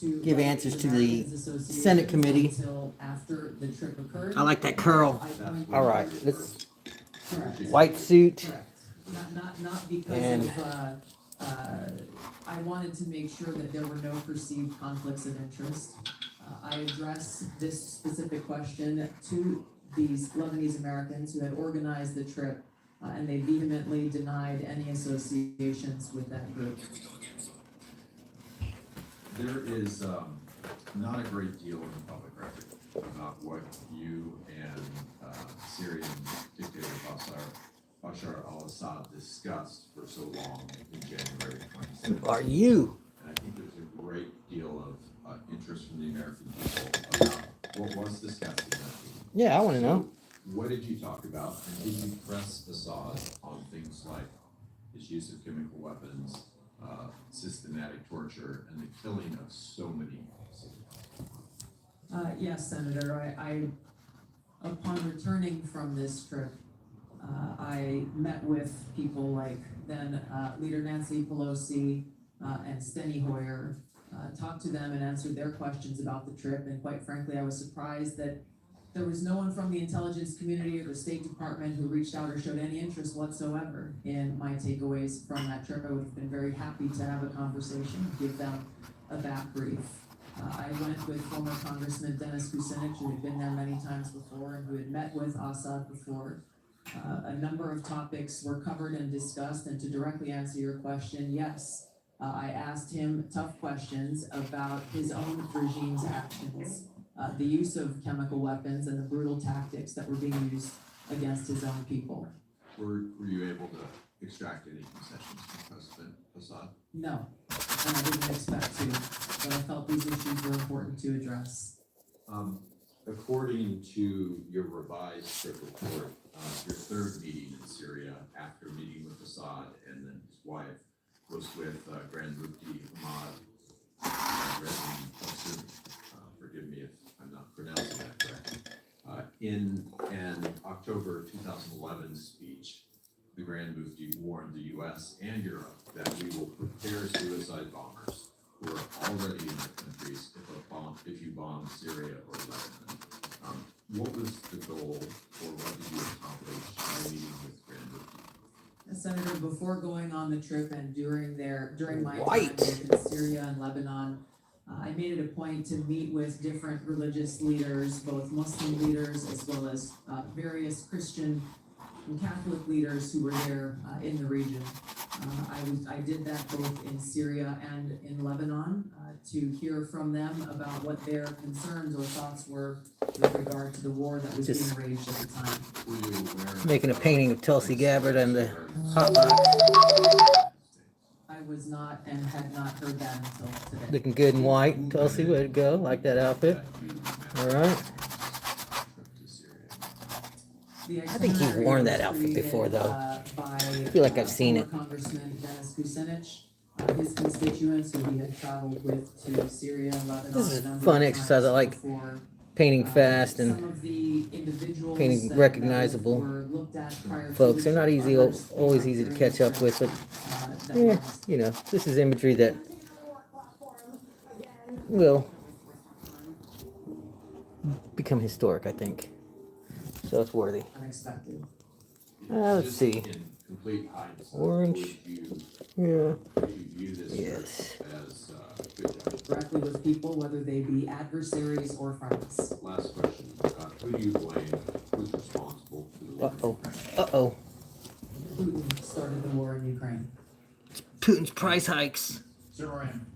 give answers to the Senate committee. I like that curl. All right, let's white suit. Not because And I wanted to make sure that there were no perceived conflicts of interest. I addressed this specific question to these Lebanese Americans who had organized the trip, and they vehemently denied any associations with that group. There is not a great deal in the public record about what you and Syrian dictator Bashar al-Assad discussed for so long in January 2017. who are you? And I think there's a great deal of interest from the American people about what was discussed in that meeting. Yeah, I want to know. What did you talk about? And did you press Assad on things like his use of chemical weapons, systematic torture, and the killing of so many civilians? Yes, Senator. I upon returning from this trip, I met with people like then Leader Nancy Pelosi and Steny Hoyer, talked to them and answered their questions about the trip. And quite frankly, I was surprised that there was no one from the intelligence community or the State Department who reached out or showed any interest whatsoever in my takeaways from that trip. I would have been very happy to have a conversation, give them a back brief. I went with former Congressman Dennis Kucinich, who had been there many times before and who had met with Assad before. A number of topics were covered and discussed, and to directly answer your question, yes, I asked him tough questions about his own regime's actions, the use of chemical weapons and the brutal tactics that were being used against his own people. Were you able to extract any concessions from President Assad? No, and I didn't expect to, but I felt these issues were important to address. According to your revised trip report, your third meeting in Syria after meeting with Assad and then his wife was with Grand Mufti Ahmad Reza Qasimi. Forgive me if I'm not pronouncing that correctly. In an October 2011 speech, the Grand Mufti warned the U.S. and Europe that we will prepare suicide bombers who are already in their countries if you bomb Syria or Lebanon. What was the goal, or what did you accomplish by meeting with Grand Mufti? Senator, before going on the trip and during my time White. in Syria and Lebanon, I made it a point to meet with different religious leaders, both Muslim leaders as well as various Christian and Catholic leaders who were there in the region. I did that both in Syria and in Lebanon to hear from them about what their concerns or thoughts were with regard to the war that was Just being waged at the time. Were you aware of making a painting of Tulsi Gabbard and the hot box. I was not and had not heard that until today. Looking good in white. Tulsi, way to go. Like that outfit. All right. I think you've worn that outfit before, though. I feel like I've seen it. Congressman Dennis Kucinich, his constituents who he had traveled with to Syria and Lebanon. This is a number fun of exercise. I times like before. painting fast Some and of the individuals painting that recognizable were looked at prior to folks. the They're not easy, others always easy to during catch the up with, but that yeah, was- you know, this is imagery that will become historic, I think. So it's worthy. unexpected. Let's Just see. In complete hindsight, Orange. would Yeah. you view this Yes. trip as good judgment? Directly with people, whether they be adversaries or friends. Last question, who do you blame, who's responsible for the war? Uh-oh. Uh-oh. Putin started the war in Ukraine. Putin's price hikes. Sir Moran,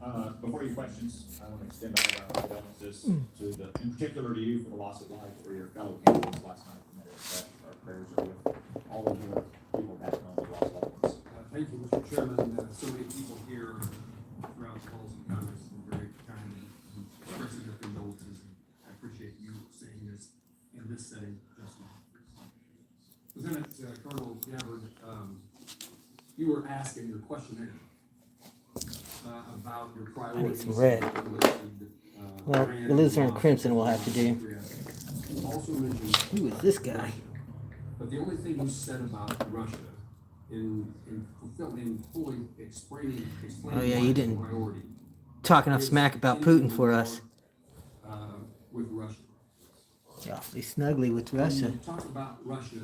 before your questions, I want to extend our condolences to in particular to you for the loss of life for your fellow candidates last night. Our prayers are with all of the people back home who lost loved ones. Thank you, Mr. Chairman. So many people here throughout the halls of Congress have been very kind in expressing their condolences. I appreciate you saying this in this setting just now. Lieutenant Colonel Gabbard, you were asked in your questionnaire about your priorities. some red. Well, the Lutheran Crimson will have to do. You also mentioned. Who is this guy? But the only thing you said about Russia in fully explaining Oh, yeah, you why didn't priority talking enough smack about Putin for us. With Russia. Yeah, be snuggly with When Russia. you talk about Russia,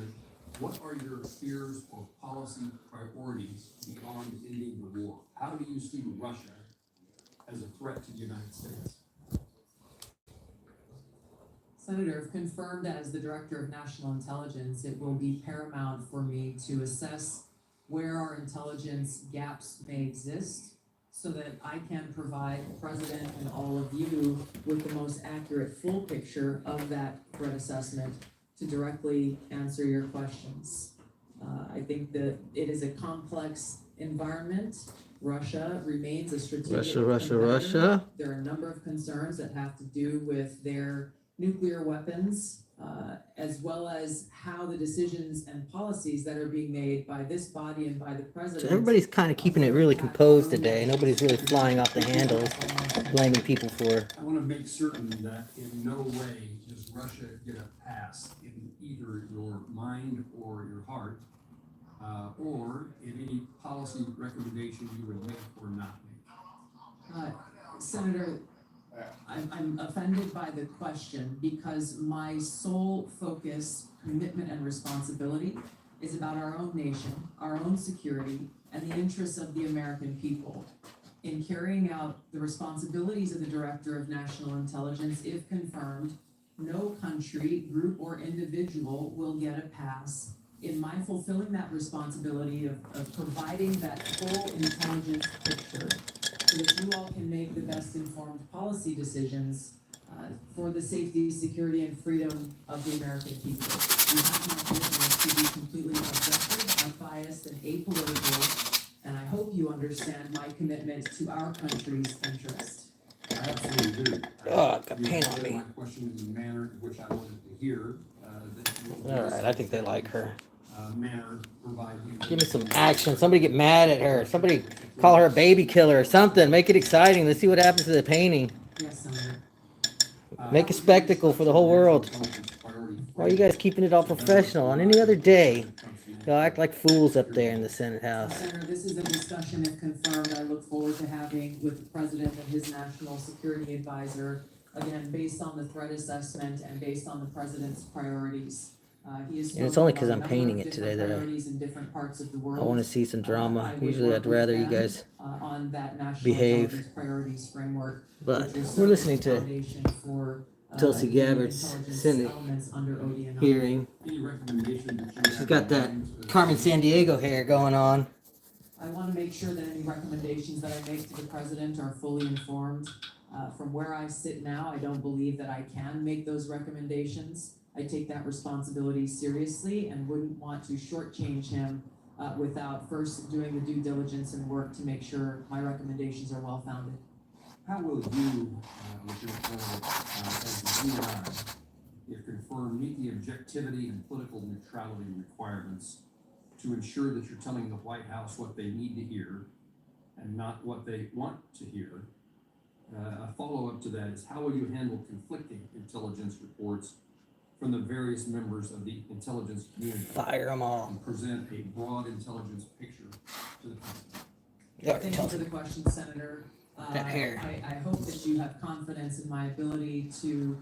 what are your fears or policy priorities beyond ending the war? How do you see Russia as a threat to the United States? Senator, if confirmed as the Director of National Intelligence, it will be paramount for me to assess where our intelligence gaps may exist so that I can provide the President and all of you with the most accurate full picture of that threat assessment to directly answer your questions. I think that it is a complex environment. Russia remains a strategic competitor. Russia. There are a number of concerns that have to do with their nuclear weapons, as well as how the decisions and policies that are being made by this body and by the president. So everybody's kind of keeping it really composed today. Nobody's really flying off the handles, blaming people for. I want to make certain that in no way does Russia get a pass in either your mind or your heart, or in any policy recommendation you would make or not make. Senator, I'm offended by the question because my sole focus, commitment, and responsibility is about our own nation, our own security, and the interests of the American people. In carrying out the responsibilities of the Director of National Intelligence, if confirmed, no country, group, or individual will get a pass in my fulfilling that responsibility of providing that full intelligence picture so that you all can make the best informed policy decisions for the safety, security, and freedom of the American people. We have my commitment to be completely objective, unbiased, and apolitical, and I hope you understand my commitment to our country's interest. I absolutely do. Oh, I've got You pain on answered me. my question in the manner in which I wanted to hear. All right, I think they like her. Manner providing. Give me some action. Somebody get mad at her. Somebody call her a baby killer or something. Make it exciting. Let's see what happens to the painting. Yes, Senator. Make a spectacle for the whole world. Why are you guys keeping it all professional? On any other day, y'all act like fools up there in the Senate House. Senator, this is a discussion, if confirmed, I look forward to having with the President and his National Security Advisor, again, based on the threat assessment and based on the President's priorities. He is And it's only focused 'cause on I'm a number painting of it today different that priorities in different parts of the world. I want to see some drama. I would Usually work I'd rather with you them, guys, on that National behave. Intelligence Priorities Framework. but which will serve we're as listening the to foundation for, Tulsi the Gabbard's intelligence Senate elements under ODNI. hearing. Any recommendation that you She's have got in that mind to- Carmen Sandiego hair going on. I want to make sure that any recommendations that I make to the president are fully informed. From where I sit now, I don't believe that I can make those recommendations. I take that responsibility seriously and wouldn't want to shortchange him without first doing the due diligence and work to make sure my recommendations are well founded. How will you, with your role as the GNI, if confirmed, meet the objectivity and political neutrality requirements to ensure that you're telling the White House what they need to hear and not what they want to hear? A follow-up to that is how will you handle conflicting intelligence reports from the various members of the intelligence community Fire them all. and present a broad intelligence picture to the president? Yeah, Thank you Tulsi. for the question, Senator. That hair. I hope that you have confidence in my ability to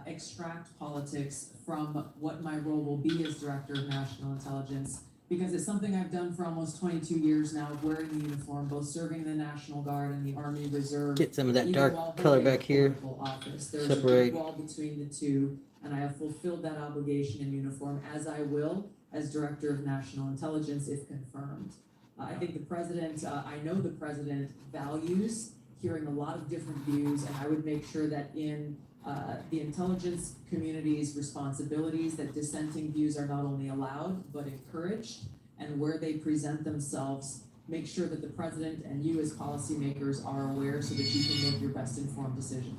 extract politics from what my role will be as Director of National Intelligence, because it's something I've done for almost 22 years now, of wearing the uniform, both serving in the National Guard and the Army Reserve. Get some of that even dark while color holding back here. political office. There's a Separate. big wall between the two, and I have fulfilled that obligation in uniform, as I will as Director of National Intelligence if confirmed. I think the President, I know the President values hearing a lot of different views, and I would make sure that in the intelligence community's responsibilities, that dissenting views are not only allowed, but encouraged, and where they present themselves, make sure that the President and you as policymakers are aware so that you can make your best informed decision.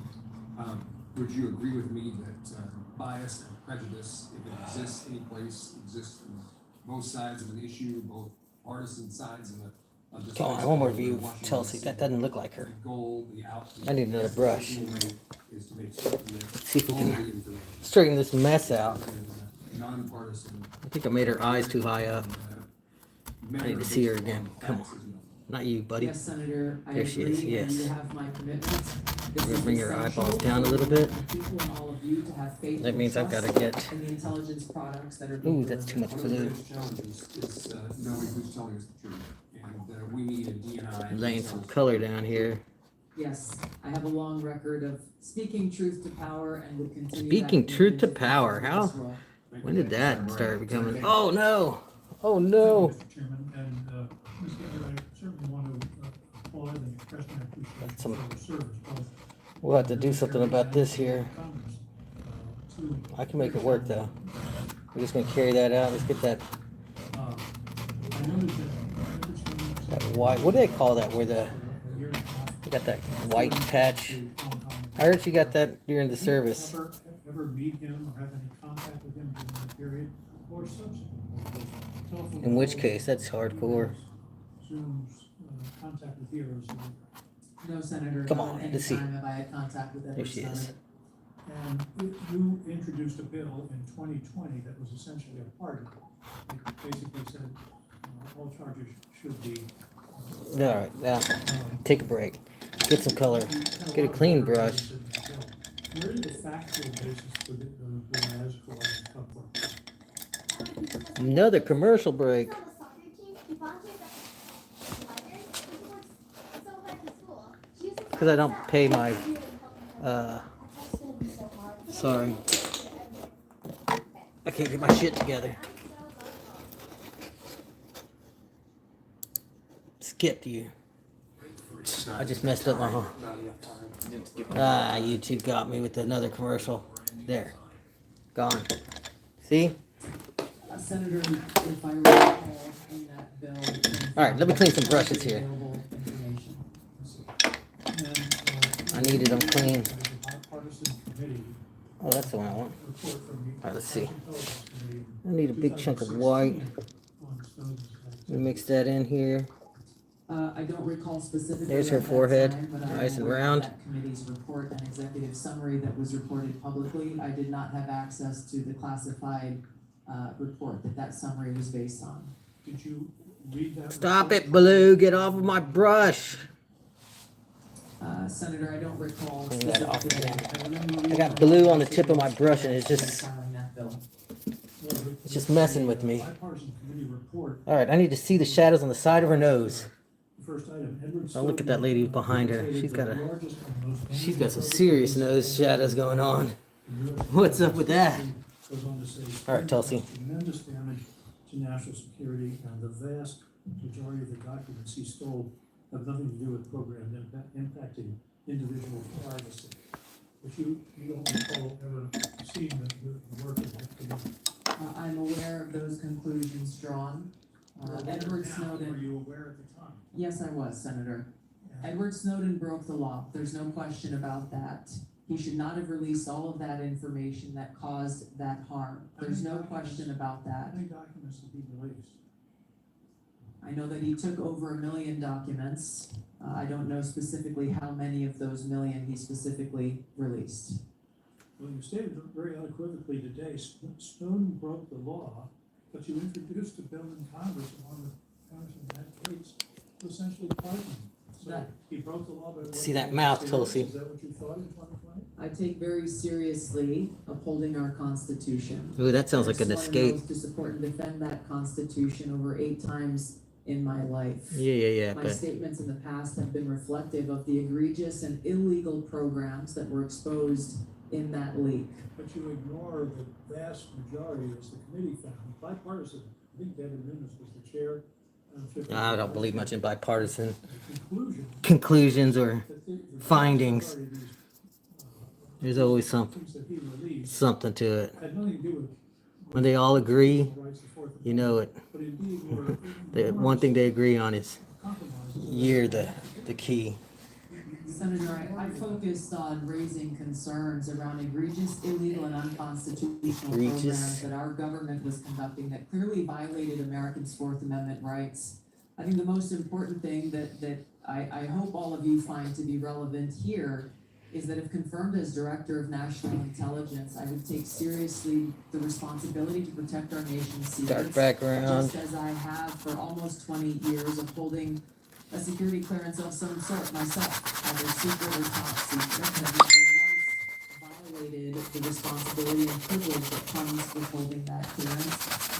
Would you agree with me that bias and prejudice, if it exists any place, exists in both sides of an issue, both partisan sides of the. Come on, one more view, Chelsea. That doesn't look like her. The goal, the outcome. I need another brush. Is to make certain that Let's see if we all can the information straighten this mess out. is in a nonpartisan. I think I made her eyes too high up. I need to see her again. Come on. Not you, buddy. Yes, Senator, I There she is, agree, and yes. you have my commitment. This We're gonna is bring your essential eyeballs down a for little bit. the people and all of you to have faith That and means I've trust gotta get. in the intelligence products that are being Ooh, that's too much One of the food. greatest challenges is, knowing who's telling us the truth, and, we need a DNI. Laying some color down here. Yes, I have a long record of speaking truth to power and would continue. Speaking that truth to commitment power, how? as well. When did that start becoming? Oh no! Oh no! Mr. Chairman, and, Ms. Gander, I certainly want to applaud and express my appreciation That's some- for your service, both. We'll have to do something about this here. Congress, to, I can make it work though. We're just gonna carry that out. Let's get that I noticed that. white. What do they call that? Where the you got that white patch? I heard you got that during the service. Ever meet him or have any contact with him during that period or subsequent? Telephone In which calls, case, that's hardcore. Zoom's, contact with heroes. No, Senator, Come not on, at any let's see. time have I had contact with There Edward she is. Snowden. And you introduced a bill in 2020 that was essentially a pardon. It basically said all charges should be. All right, now take a break. Get some color. Get a clean brush. Where is the factual basis for the as for Another commercial break. Because I don't pay my. Sorry. I can't get my shit together. Skipped you. I just messed up my. Ah, you two got me with another commercial. There. Gone. See? Senator, if I recall in that bill. All right, let me clean some brushes here. Available information. I needed them clean. bipartisan committee Oh, that's the one I want. report from the. All right, let's see. Intelligence Committee I need a big chunk of white. on Snowden's Let me mix that in here. I don't recall specifically. There's her at that forehead, time, but I'm nice and aware of round. that committee's report and executive summary that was reported publicly. I did not have access to the classified, report that summary was based on. Did you read that? Stop report? it, Blue. Get off of my brush. Senator, I don't recall Clean that off specifically. again. I remember I reading got that. blue on the tip of my brush and it's just, Filing that bill. it's just messing with me. Bipartisan committee report, All right, I need to see the shadows on the side of her nose. the first item, Edward. Oh, look at that lady behind her. Snowden She's got the a- largest and most She's got some serious nose shadows going on. What's up with that? Goes on to say. All right, Tulsi. Tremendous damage to national security and the vast majority of the documents he stole have nothing to do with programs impacting individual privacy. If you don't recall ever seeing the work of that committee. I'm aware of those conclusions drawn. Edward Were Snowden, you aware at the time? yes, I was, Senator. Edward Snowden broke the law. There's no question about that. He should not have released all of that information that caused that harm. There's no question about How that. many documents did he release? I know that he took over 1 million documents. I don't know specifically how many of those million he specifically released. Well, you stated very unequivocally today, Snowden broke the law, but you introduced a bill in Congress, and one of the Congressman advocates to essentially pardon him. So That- he broke the law, but. See that mouth, Tulsi. Is that what you thought in 2020? I take very seriously upholding our Constitution. Ooh, that sounds like an I swore an escape. oath to support and defend that Constitution over 8 times in my life. Yeah, My but statements in the past have been reflective of the egregious and illegal programs that were exposed in that leak. But you ignore the vast majority, as the committee found, bipartisan. I think David Nunes was the chair. I don't believe much in bipartisan The conclusion conclusions or that the findings. majority of these, There's always something things that he released to it. had nothing to do with When they all agree, civil rights, the Fourth you know it. But indeed were The one thing they agree on is compromises. you're the key. Senator, I focused on raising concerns around egregious, illegal, and unconstitutional Egregious. programs that our government was conducting that clearly violated Americans' Fourth Amendment rights. I think the most important thing that I hope all of you find to be relevant here is that if confirmed as Director of National Intelligence, I would take seriously the responsibility to protect our nation's secrets. Dark background. Just as I have for almost 20 years, upholding a security clearance of some sort myself, either secret or top secret, have never once violated the responsibility and privilege that comes with holding that clearance,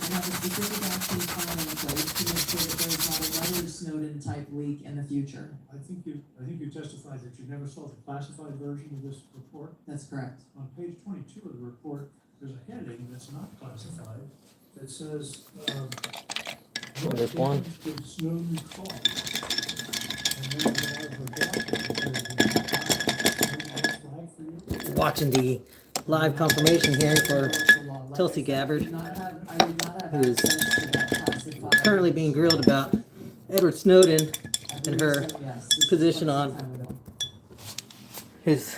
and have a specific action plan in place to make sure that there's not another Snowden-type leak in the future. I think you testified that you never saw the classified version of this report. That's correct. On page 22 of the report, there's a heading that's not classified that says, There's one. Did Snowden call? And then you have a document for you. Watching the live confirmation hearing for Tulsi Gabbard, who is currently being grilled about Edward Snowden and her position on his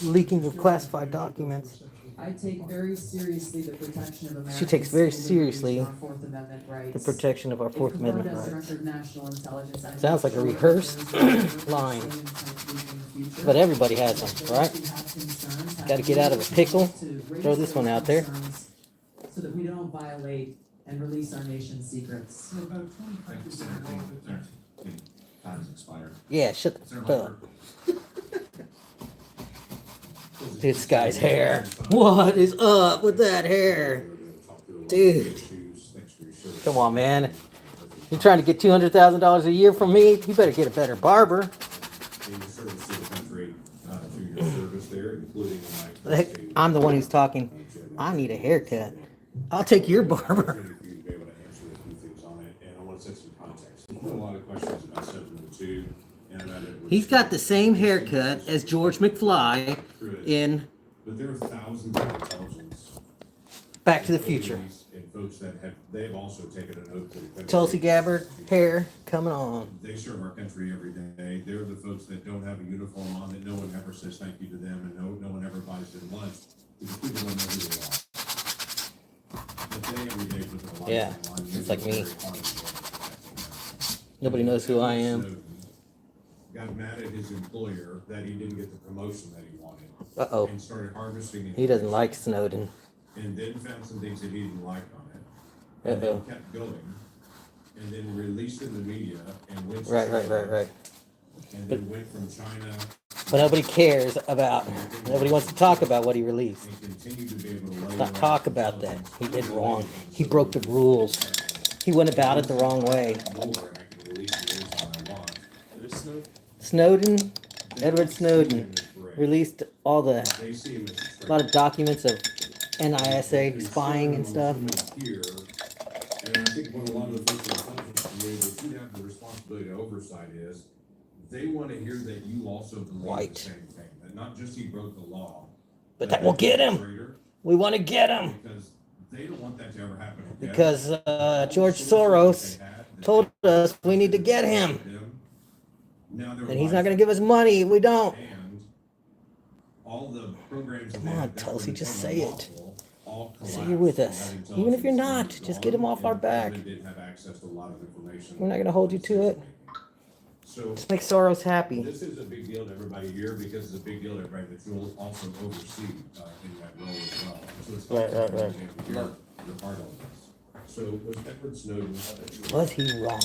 leaking of classified documents. I take very seriously the protection of American She takes very citizens seriously and our Fourth Amendment rights. the protection of our Fourth If confirmed Amendment as rights. director of national intelligence, I Sounds like a make sure rehearsed that there is no line. Snowden type leak in the future. But everybody has them, Those right? who have concerns have Gotta get out of a reason pickle. to raise Throw this one those out there. concerns So that we don't violate and release our nation's secrets. So about 25% of all the Time's expired. Yeah, shut the fuck up. This guy's hair. What is up with that hair? Dude. Come on, man. You trying to get $200,000 a year from me? You better get a better barber. And you service to the country, through your service there, including my. Heck, I'm the one who's talking. I need a haircut. I'll take your barber. For you to be able to answer a few things on it, and I want to set some context. There's been a lot of questions about 702 and about it. He's got the same haircut as George McFly in But there are thousands of intelligence. Back to the Future. employees And folks that have, they've also taken an oath to the country. Tulsi Gabbard hair coming on. They serve our country every day. They're the folks that don't have a uniform on, that no one ever says thank you to them, and no one ever buys them lunch, because people don't know who they are. But they every day put their lives Yeah, on the line. it's like me. They're very hard at work protecting them. Nobody knows who I am. Snowden got mad at his employer that he didn't get the promotion that he wanted. Uh-oh. And started harvesting. He doesn't information. like Snowden. And then found some things that he didn't like on it. And Uh-oh. then kept going. And then released in the media and went to Right. And then went from China But nobody cares about, nobody wants to talk about what he released. and continued to be able to lay Let's not around talk about that. He did wrong. He broke the rules. He went about it the wrong way. more, and I can release the rules I want. Snowden, Edward Snowden, They see released all the, him as a threat. a lot of documents of NISA spying and stuff. Here, and I think what a lot of the folks in the intelligence community that you have the responsibility to oversight is, they want to hear that you also believe Right. the same thing, that not just he broke the law. But that will get him. Traitor, We want to get him. because they don't want that to ever happen again. Because George Soros told us we need to get him. And he's not going to give us money if we don't. And all the programs. Come on, Tulsi, just say it. All Say you're with collapsed us. when that Even if you're intelligence not, was just get him gone, off our and back. they didn't have access to a lot of information. We're not going to hold you to it. So Just make Soros happy. this is a big deal to everybody here, because it's a big deal to everybody that you'll also oversee in that role as well. So it's Right. You're part of this. So was Edward Snowden? Was he wrong?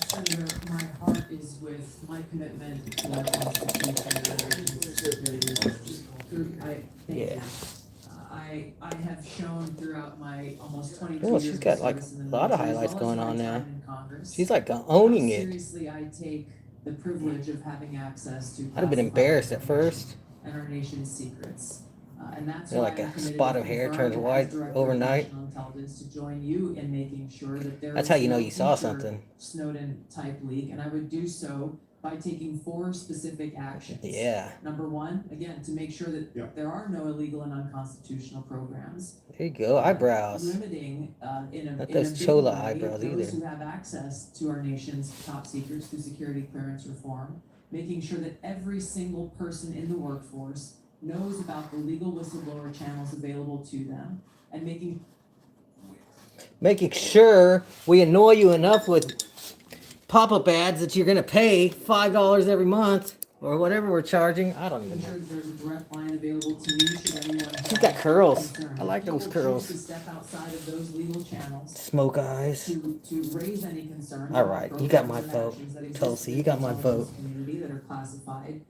Senator, my heart is with my commitment to our Constitution and our nation's security. Thank Yeah. you. I have shown throughout my almost 22 Oh, years. she's of got, like, service in the a lot of military, as highlights well as going my on now. time in Congress, She's like owning how it. seriously I take the privilege of having access to. I'd have been classified embarrassed at information first. And our nation's secrets. And that's You're why like I'm a committed spot to of hair confirm turns as white Director of overnight. National Intelligence to join you in making sure that there That's is how you know no you saw future something. Snowden type leak, and I would do so by taking 4 specific actions. Yeah. Number 1, again, to make sure that Yeah. there are no illegal and unconstitutional programs. There you go. Eyebrows. Limiting, in a Not in a those big chola way, eyebrows those either. who have access to our nation's top secrets through security clearance reform, making sure that every single person in the workforce knows about the legal whistleblower channels available to them, and Making sure we annoy you enough with pop-up ads that you're going to pay $5 every month or whatever we're charging. I don't even making know. sure that there's a direct line available available to me should anyone have She's got curls. concern. I like those People choose curls. to step outside of those legal channels Smoke eyes. to raise any concerns. All about right, you got my programs and vote. actions that exist Tulsi, in you the got my intelligence vote. Community that are classified.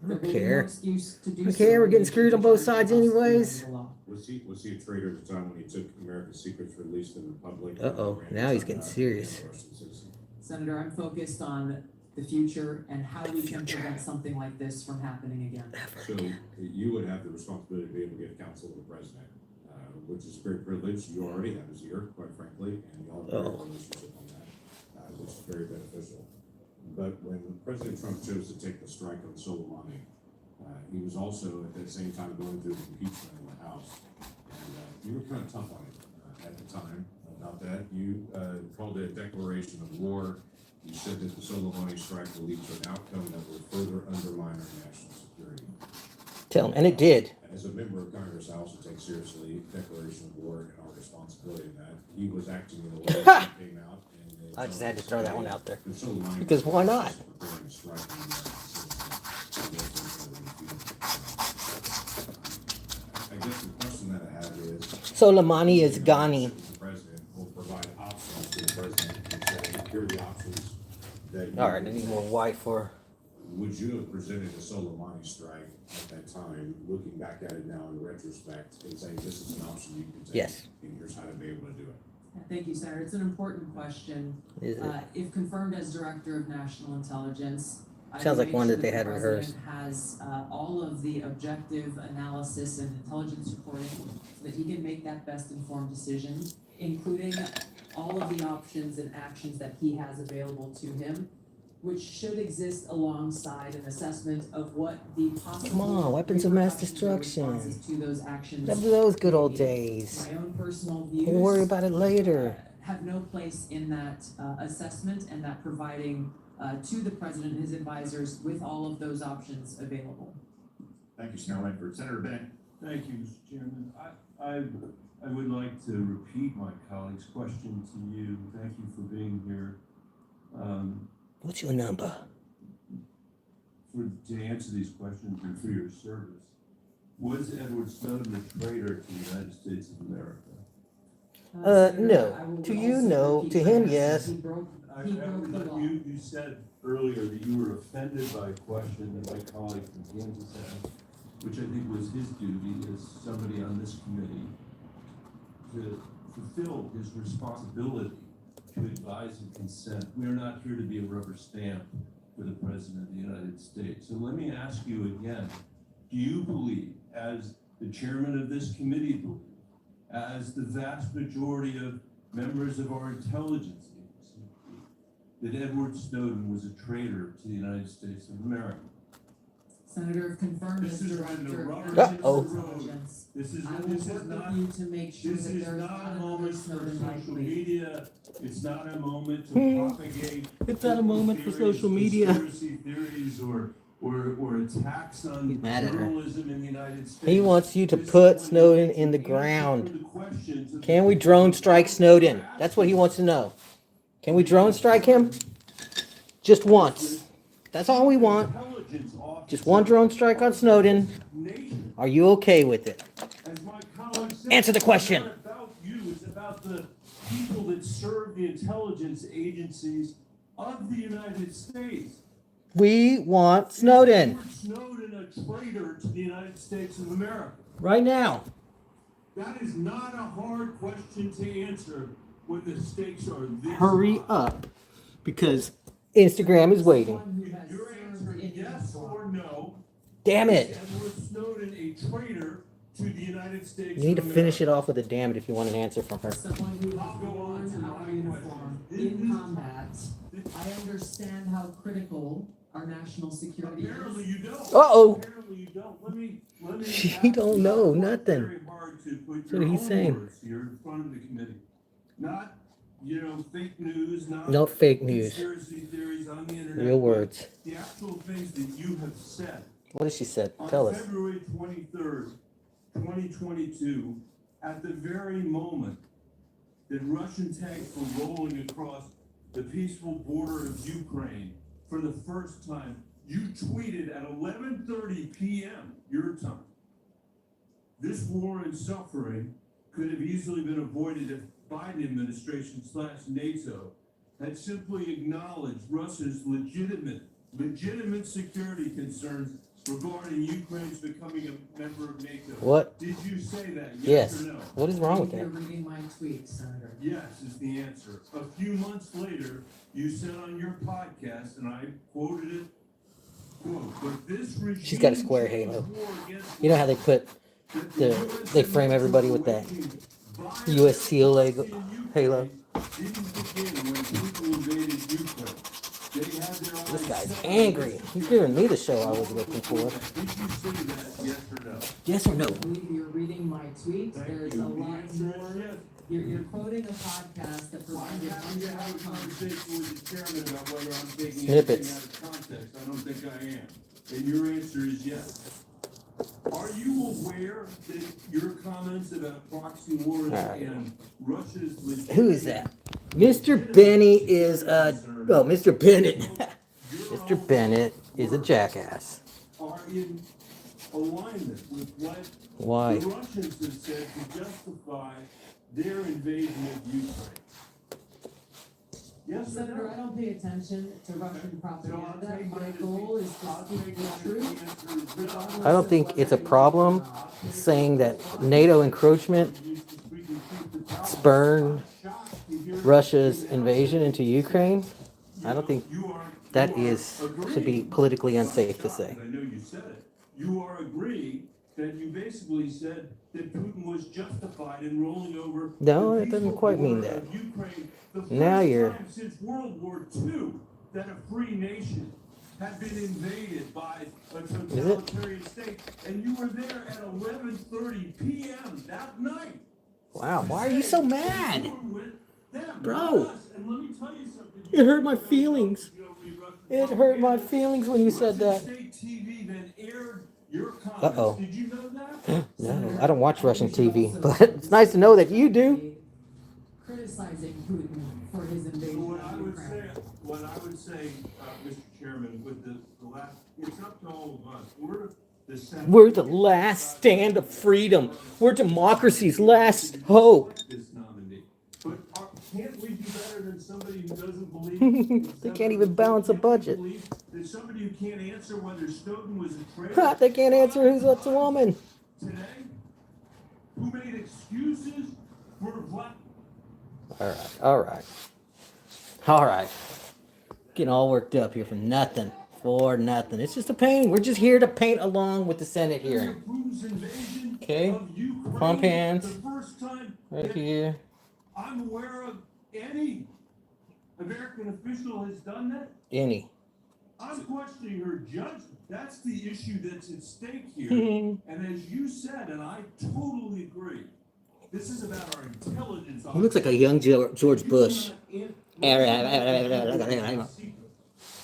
I There don't will be no care. excuse to do I don't so care. We're when getting you screwed on charge both the sides prosecutor anyways. under the law. Was he a traitor at the time when he took America's secrets released in the public? Uh-oh, now he's getting serious. Senator, I'm focused on the future and how we can prevent something like this from happening again. So you would have the responsibility to be able to get counsel to the president, which is a great privilege. You already have as here, quite frankly, and y'all have a great relationship on that, which is very beneficial. But when President Trump chose to take the strike on Soleimani, he was also at that same time going through the impeachment in the House. And you were kind of tough on him at the time about that. You called it a declaration of war. You said that the Soleimani strike will lead to an outcome that will further undermine our national security. Tell him, and it did. As a member of Congress, I also take seriously declaration of war and our responsibility in that. He was acting in a way that came out. And I just had to throw that one out there. the Soleimani Because why not? was preparing to strike on the American citizens. I guess the question that I have is, Soleimani is Ghani. the president will provide options to the president and say, here are the options that you All right, I need more white for. Would you have presented a Soleimani strike at that time, looking back at it now in retrospect, and saying this is an option you can take? Yes. And here's how to be able to do it. Thank you, Senator. It's an important question. Is it? If confirmed as Director of National Intelligence, I Sounds will like make one sure that they the had President has all of the objective analysis and intelligence reporting so that he can make that best informed decision, including all of the options and actions that he has available to him, which should exist alongside an assessment of what the possible Come on, weapons of mass repercussions or destruction. responses to those actions. Remember those good old may be. days. My own personal views. We'll worry about it later. Have no place in that assessment and that providing to the president and his advisors with all of those options available. Thank you, Senator Langford. Senator Bennett. Thank you, Mr. Chairman. I would like to repeat my colleague's question to you. Thank you for being here. What's your number? To answer these questions and for your service. Was Edward Snowden a traitor to the United States of America? Senator, No. I will To you, also no. repeat To my him, answer. yes. He broke the law. You said earlier that you were offended by a question that my colleague from Kansas asked, which I think was his duty as somebody on this committee to fulfill his responsibility to advise and consent. We are not here to be a rubber stamp for the President of the United States. So let me ask you again, do you believe, as the chairman of this committee believes, as the vast majority of members of our intelligence agency, that Edward Snowden was a traitor to the United States of America? Senator, if confirmed This as is when the Director rubber of meets National the road. Intelligence, This is I will this work is not with you to make sure this that is there is not not a another moment for Snowden social likely. media. It's not a moment to propagate. It's not a moment for theories, social media. Conspiracy theories or attacks on He's mad at her. journalism in the United States. He wants you to This is put when Snowden you in the answer ground. the questions of Can the we people drone strike Snowden? you're That's what he asking. wants to know. Can we drone strike him? Just once. That's all we want. Intelligence officer Just one drone strike on Snowden. nation. Are you okay with it? As my colleague said, Answer the question. It's not about you, it's about the people that serve the intelligence agencies of the United States. We want Snowden. Edward Snowden a traitor to the United States of America? Right now. That is not a hard question to answer when the stakes are this Hurry high. up. Because Instagram is waiting. Someone who If has you're served answering in yes uniform. or no, Damn is it. Edward Snowden a traitor to the United States You need to of finish it America? off with a damn it if you want an answer from her. Someone who I'll has go on worn to our my uniform question. in combat. I understand how critical our national security Apparently is. you don't. Uh-oh. Apparently you don't. Let me. She don't know nothing. Very hard to put That's your what he's own saying. words here in front of the committee. Not, fake news, not. No fake news. Conspiracy theories on the internet. Real but words. The actual things that you have said. What has she said? On Tell us. February 23rd, 2022, at the very moment that Russian tanks were rolling across the peaceful border of Ukraine for the first time, you tweeted at 11:30 p.m. your time This war and suffering could have easily been avoided if Biden administration / NATO had simply acknowledged Russia's legitimate security concerns regarding Ukraine's becoming a member of NATO. What? Did you say that? Yes. Or no? What is wrong with You're that? reading my tweets, Senator. Yes is the answer. A few months later, you said on your podcast, and I quoted it, quote, "But this regime She's got a square change halo. war against You know how they put that the US they frame everybody with that violence US SEAL in halo. Didn't begin when people invaded Ukraine. They had their eyes This guy's set angry. on He's giving me the show I was looking for. Did you say that, yes or no? Yes or no? You're reading my tweets. Thank There's you. a The lot answer more. is yes. You're quoting a podcast that I'm provided happy to have a unsolicited conversation with the chairman about whether I'm taking Snippets. anything out of context. I don't think I am. And your answer is yes. Are you aware that your comments about proxy wars Alright. and Russia's legitimate- Who is that? Mr. Benny is Mr. Bennett. Mr. Bennett is a jackass. are in alignment with what Why? the Russians have said to justify their invasion of Ukraine? Yes or Senator, I no? don't pay attention to Russian So I'll propaganda. take My that as goal the- is to I'll speak take the that as truth. the answer is no. I don't think it's a problem saying that NATO encroachment spurned Russia's invasion into Ukraine. I don't think that should be politically unsafe to say. I know you said it. You are agreeing that you basically said that Putin was justified in rolling over. No, the it doesn't peaceful quite mean border that. of Ukraine, the Now first you're- time since World War II that a free nation had been invaded by a totalitarian state, and you were there at 11:30 p.m. that night. Wow, why are you so mad? You were with them, Bro. not us. And let me tell you something. It hurt my feelings. It hurt my feelings when you said that. State TV then aired your comments. Uh-oh. Did you know that? No, I don't watch Russian TV, but it's nice to know that you do. Criticizing Putin for his invasion What of I would say, Ukraine. Mr. Chairman, with the last, it's up to all of us. We're the last stand of freedom. We're democracy's last hope. This nominee. But can't we do better than somebody who doesn't believe? They can't even balance a budget. There's somebody who can't answer whether Snowden was a traitor. They can't answer who's that's a woman. Today, who made excuses for black. All right. Getting all worked up here for nothing. It's just a painting. We're just here to paint along with the Senate hearing. Putin's invasion Okay. of Ukraine, Pump hands. The first time Right that here. I'm aware of any American official has done that. Any. I'm questioning her judgment. That's the issue that's at stake here. Mhm. And as you said, and I totally agree, this is about our intelligence. He looks like a young George Bush.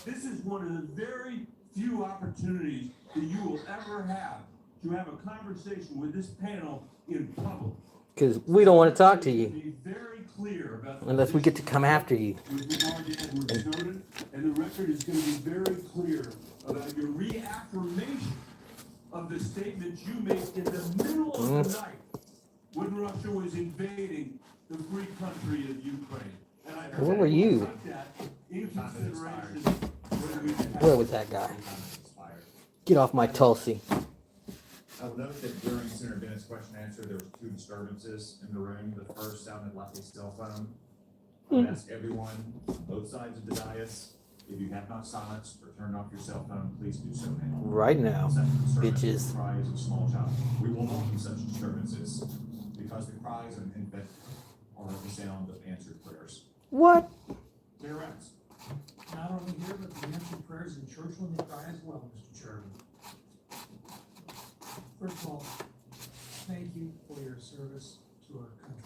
This is one of the very few opportunities that you will ever have to have a conversation with this panel in public. Because we don't want to talk to you Be very clear about the unless we get to come after you. with regard to Edward Snowden, and the record is going to be very clear about your reaffirmation of the statements you made in the middle of the night when Russia was invading the free country of Ukraine. And I Where were you? take that in consideration when we Where was that guy? Get off my Tulsi. I'll note that during Senator Bennett's question and answer, there were 2 disturbances in the room. The first sounded like a cell phone. I would ask everyone, both sides of the dais, if you have not silenced or turned off your cell phone, please do so now. Right now. Second disturbance bitches. is the cries of a small child. We will welcome such disturbances because the cries of an infant are the sound of answered prayers. What? Clear rights. Not only here, but the answered prayers in church when they cry as well, Mr. Chairman. First of all, thank you for your service to our country.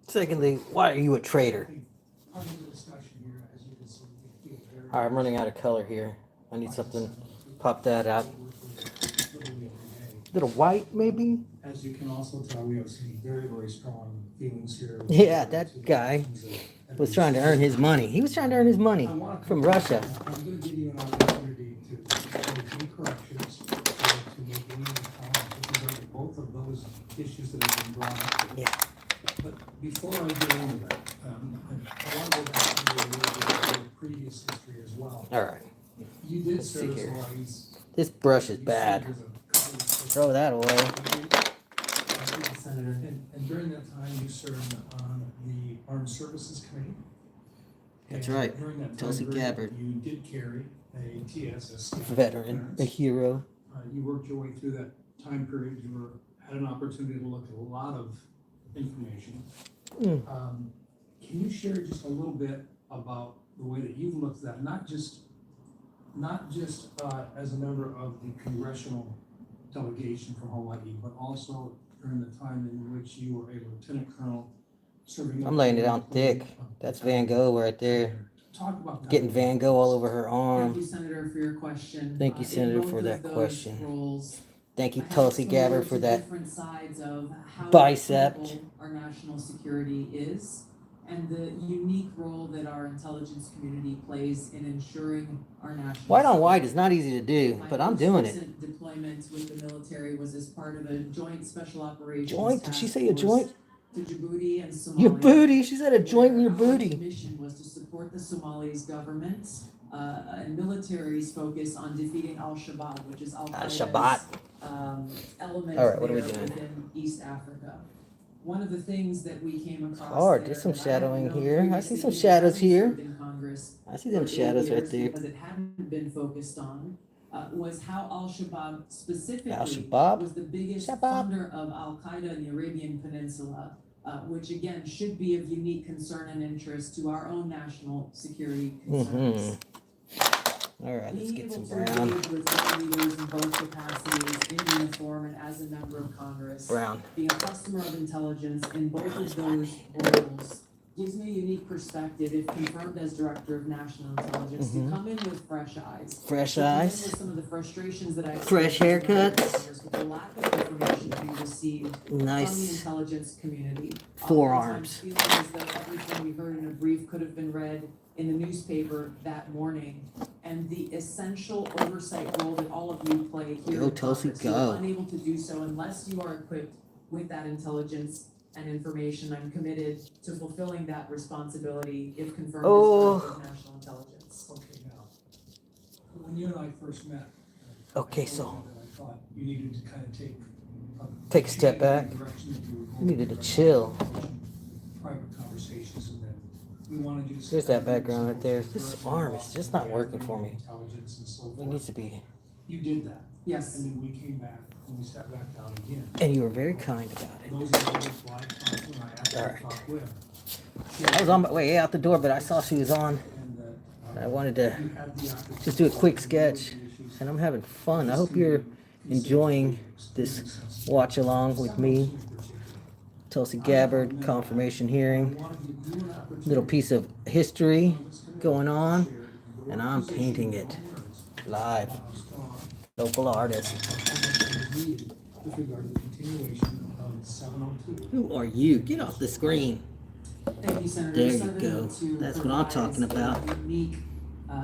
Secondly, why are you a traitor? I think part of the discussion here, as you can see, we feel very. All right, I'm running out of color here. I need something. Pop that out. Little white, maybe? As you can also tell, we have some very, very strong feelings here. Yeah, that guy was trying to earn his money. He was trying to earn his money from Russia. I'm gonna give you an opportunity to make any corrections, or to make any comments with regard to both of those those issues that have been brought up. Yeah. But before I get into that, I want to go back to your previous history as well. All right. You did Let's see serve as here. Hawaii's. This brush is you bad. served as a couple of- Throw that away. Thank you, Senator. And during that time, you served on the Armed Services Committee. That's And right. During that time Tulsi period, Gabbard. you did carry a TSS. staff Veteran, a clearance. hero. You worked your way through that time period. You had an opportunity to look at a lot of information. Mm. Can you share just a little bit about the way that you've looked at that, not just as a member of the congressional delegation from Hawaii, but also during the time in which you were a lieutenant colonel serving. I'm laying it on thick. That's Van Gogh right there. Talk about that. Getting Van Gogh all over her Thank arm. you, Senator, for your question. Thank you, In Senator, both for of that those question. roles, Thank you, I have Tulsi explored Gabbard, for the that different sides of how bicep. critical our national security is, and the unique role that our intelligence community plays in ensuring our national. White on white security. is not easy to do, My but I'm most doing it. recent deployment with the military was as part of a joint special operations. Joint? Did she task say a force joint? To Djibouti and Somalia. Your booty. She said a joint in your where our booty. mission was to support the Somalis government and military's focus on defeating Al-Shabaab, which is Al-Shabaab. Element All right, what are we there doing? within East Africa. One of the things that we came across. Hard. there There's some that I hadn't shadowing known here. I see previously some because shadows having here. served in Congress I see them for 8 shadows right years there. because it hadn't been focused on, was how Al-Shabaab specifically Al-Shabaab? was the biggest Shabaab. funder of Al-Qaeda in the Arabian Peninsula, which again should be of unique concern and interest to our own national security concerns. All right, let's Being get some able to brown. engage with foreign leaders in both capacities, in uniform and as a member of Congress, Brown. being a customer of intelligence in both of those roles gives me a unique perspective, if confirmed as Director of National Intelligence, to come in with fresh eyes. Fresh To come in eyes. with some of the frustrations that I Fresh experienced in my haircuts. years with the lack of information we received from the Nice intelligence community. forearms. Oftentimes feeling as though everything we heard in a brief could have been read in the newspaper that morning. And the essential oversight role that all of you play here Go, in Tulsi, Congress. You're go. unable to do so unless you are equipped with that intelligence and information. I'm committed to fulfilling that responsibility if confirmed Oh. as Director of National Intelligence. Okay, now, when you and I first met. Okay, I so- told you that I thought you needed to kind of Take a step back. direction that you were You going needed to in, chill. Private conversations, and then we wanted you to. There's that background right there. This arm is just not working for me. Intelligence and so It forth. needs to be. You did that, Yes. and then we came back, and we sat back down again. And you were very kind about it. Those of you who I talked to, and I asked All to right. talk with. I was on my way out the door, but I saw she was on. And that, I wanted to you had the opportunity just do a quick to sketch, deal with the issues and I'm having fun. I hope you're enjoying this watch along with me. Tulsi Gabbard confirmation hearing. Little piece of history going on, and I'm painting it live. Local artist. with regard to the continuation of 702. Who are you? Get off the screen. Thank you, Senator. There you 702 go. That's what I'm talking provides about. a unique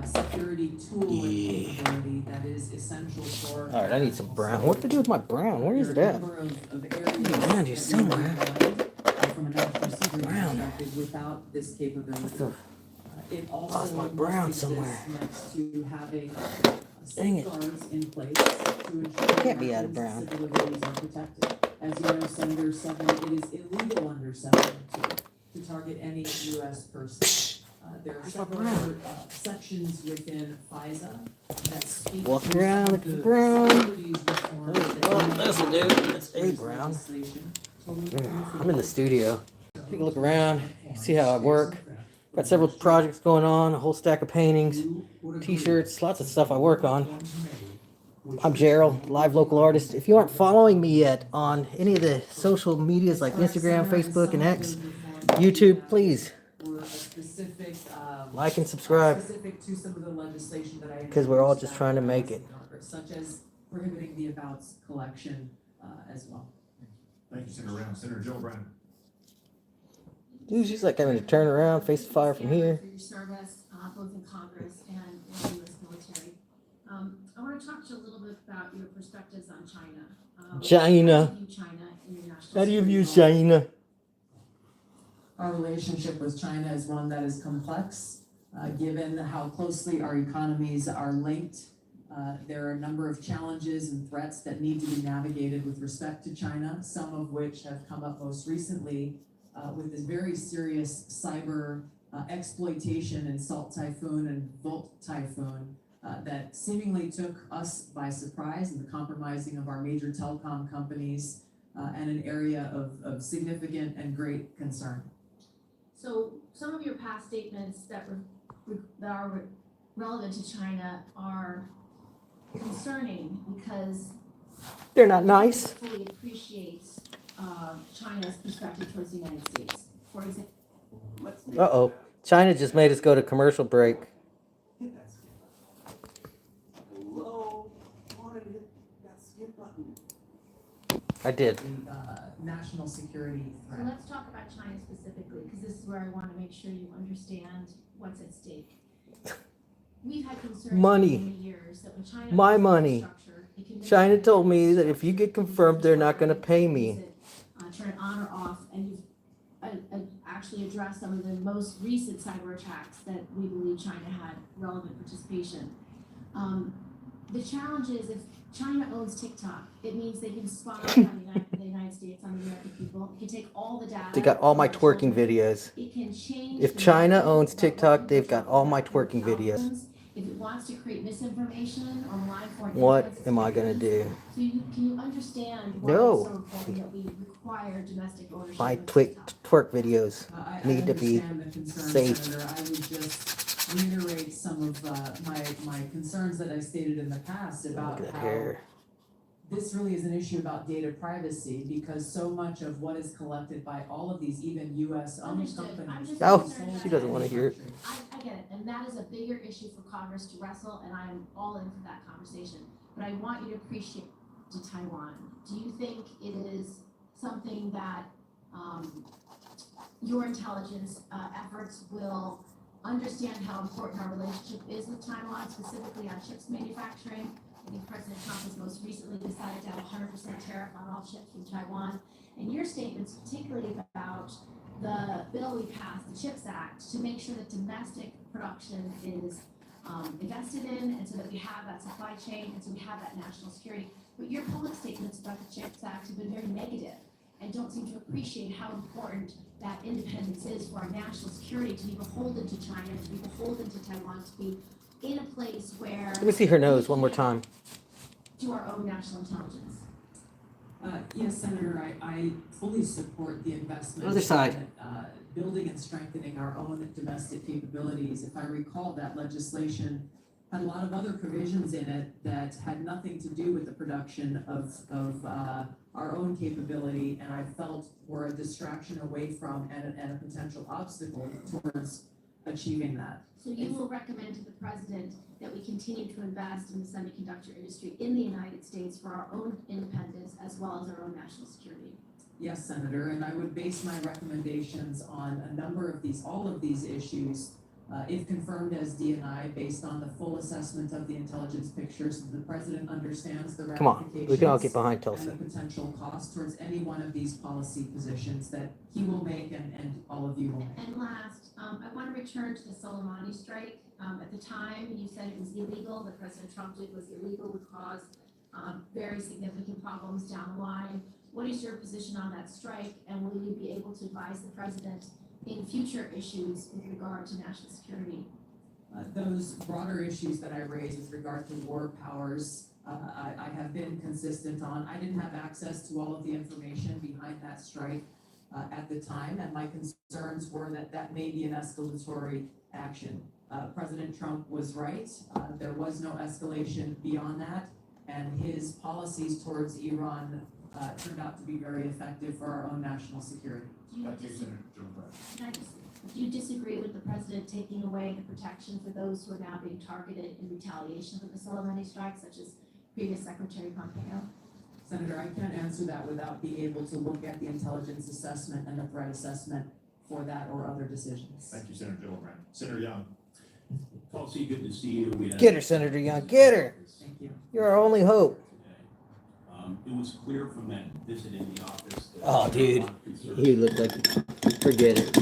security tool and Yeah. capability that is essential for. All right, I need some brown. What to do with my brown? Where is it There are a at? number of areas Around here that we somewhere. provide, from a national security Brown. perspective without this capability. It also Lost my must brown exist somewhere. next to having Dang it. safeguards in place to ensure Can't be out of Americans' brown. civil liberties are protected. As you know, Senator 7, it is illegal under 702 to target any U.S. person. There are Where's my several brown? other sections within FISA that speak. Walk to around, some look of for the brown. securities reform that Well, we this'll do. have That's in a this brown. legislation. I'm in the studio. Take a look around, see how I work. Got several projects going on, a whole stack of paintings, t-shirts, lots of stuff I work on. I'm Gerald, live local artist. If you aren't following me yet on any of the social medias like Instagram, Facebook, and X, YouTube, please Were a specific, like and subscribe. specific to some of the legislation that I. Because we're all introduced just trying to back make in it. Congress, such as prohibiting the abouts collection, as well. Thank you, Senator Brown. Senator Joe Brown. Dude, she's like having to turn around, face the fire from here. For your service, both in Congress and in the U.S. military. I want to talk to you a little bit about your perspectives on China. China. I view China How do you view security goals. China? Our relationship with China is one that is complex, given how closely our economies are linked. There are a number of challenges and threats that need to be navigated with respect to China, some of which have come up most recently with this very serious cyber exploitation in Salt Typhoon and Volt Typhoon that seemingly took us by surprise, and the compromising of our major telecom companies and an area of significant and great concern. So some of your past statements that are relevant to China are concerning because They're not nice. fully appreciates China's perspective towards the United States. For example, Uh-oh. China just made us go to commercial break. I did. The national security So threat. let's talk about China specifically, because this is where I want to make sure you understand what's at stake. We've had concerns Money. for many years that when China My owns money. infrastructure, it can China told me that if you get confirmed, they're not going to pay me. Turn it on or off, and you've actually addressed some of the most recent cyber attacks that we believe China had relevant participation. The challenge is if China owns TikTok, it means they can spy on the United States, on the American people. It can take all the data. They got all my from our twerking children. videos. It can change. If the China narrative owns about TikTok, what they've got people all my think twerking about videos. algorithms. If it wants to create misinformation or malign What am I going to do? So can you understand why No. it's so important that we require domestic ownership? My of TikTok? twerk videos I need to be understand the concern, safe. Senator. I would just reiterate some of my concerns that I stated in the past Look about at that how hair. this really is an issue about data privacy, because so much of what is collected by all of these, even US owned Understood. I'm companies. just Oh, concerned she that- doesn't want to hear it. I get it, and that is a bigger issue for Congress to wrestle, and I am all in for that conversation. But I want you to appreciate to Taiwan. Do you think it is something that your intelligence efforts will understand how important our relationship is with Taiwan, specifically on chips manufacturing? I think President Trump has most recently decided to have 100% tariff on all chips from Taiwan. And your statements, particularly about the bill we passed, the CHIPS Act, to make sure that domestic production is invested in, and so that we have that supply chain, and so we have that national security. But your public statements about the CHIPS Act have been very negative and don't seem to appreciate how important that independence is for our national security, to be beholden to China, to be beholden to Taiwan, to be in a place where Let me see her nose one more time. do our own national intelligence. Yes, Senator, I fully support the investment. Other side. in, building and strengthening our own domestic capabilities. If I recall, that legislation had a lot of other provisions in it that had nothing to do with the production of our own capability, and I felt were a distraction away from and a potential obstacle towards achieving that. So you will recommend to the president that we continue to invest in the semiconductor industry in the United States for our own independence as well as our own national security? Yes, Senator, and I would base my recommendations on a number of all of these issues, if confirmed as DNI, based on the full assessment of the intelligence picture, so the president understands the Come on, we can all get ramifications behind and Tulsi. the potential cost towards any one of these policy positions that he will make and all of you will make. And last, I want to return to the Soleimani strike. At the time, you said it was illegal, that President Trump did was illegal, would cause very significant problems down the line. What is your position on that strike, and will you be able to advise the president in future issues with regard to national security? Those broader issues that I raised with regard to war powers, I have been consistent on. I didn't have access to all of the information behind that strike at the time, and my concerns were that that may be an escalatory action. President Trump was right. There was no escalation beyond that, and his policies towards Iran turned out to be very effective for our own national security. Do you disagree with the president taking away the protection for those who are now being targeted in retaliation for the Soleimani strike, such as previous Secretary Pompeo? Senator, I can't answer that without being able to look at the intelligence assessment and the threat assessment for that or other decisions. Thank you, Senator Gillibrand. Senator Young. Tulsi, good to see you. We had- Get her, Senator Young, get her. Thank you. You're our only hope. today. It was clear from that visit in the office that. Oh, dude. a lot of concerns- He looked like, forget it.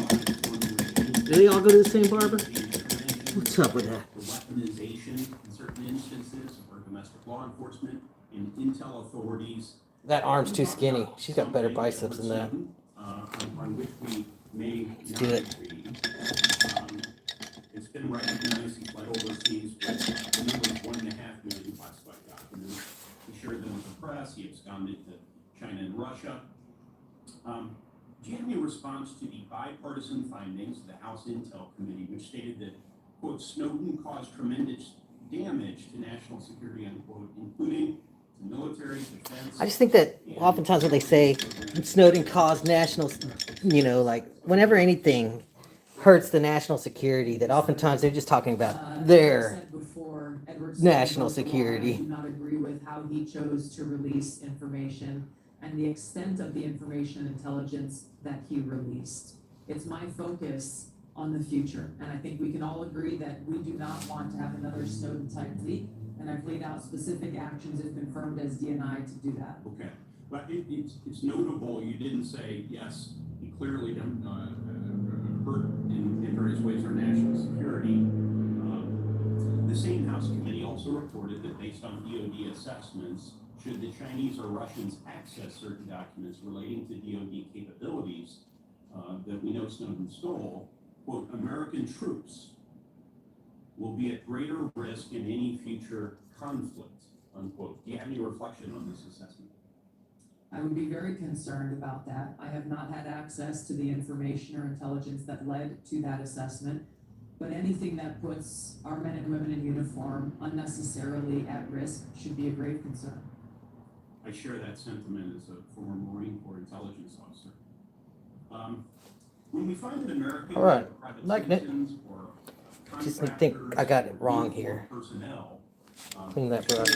Do they all go to the same barber? What's up with that? The weaponization in certain instances for domestic law enforcement and intel authorities. That arm's too skinny. She's got better biceps than that. On which we may not do it. agree. It's been recognized, he fled overseas with nearly 1.5 million classified documents. He shared them with the press, he absconded to China and Russia. Do you have any response to the bipartisan findings of the House Intel Committee, which stated that, quote, Snowden caused tremendous damage to national security, unquote, including to military, defense. I just think that oftentimes when they say Snowden caused national, like whenever anything hurts the national security, that oftentimes they're just talking about As I their said before, Edward national Snowden broke the law. security. I do not agree with how he chose to release information and the extent of the information and intelligence that he released. It's my focus on the future, and I think we can all agree that we do not want to have another Snowden-type leak, and I've laid out specific actions if confirmed as DNI to do that. Okay, but it's notable, you didn't say, yes, he clearly hurt in various ways our national security. The same House committee also reported that based on DoD assessments, should the Chinese or Russians access certain documents relating to DoD capabilities that we know Snowden stole, quote, American troops will be at greater risk in any future conflict, unquote. Do you have any reflection on this assessment? I would be very concerned about that. I have not had access to the information or intelligence that led to that assessment, but anything that puts our men and women in uniform unnecessarily at risk should be a grave concern. I share that sentiment as a former Marine Corps intelligence officer. When we find that American All right. or private Liking it. citizens or Just think I got it wrong contractors, here. personnel, Clean that brush.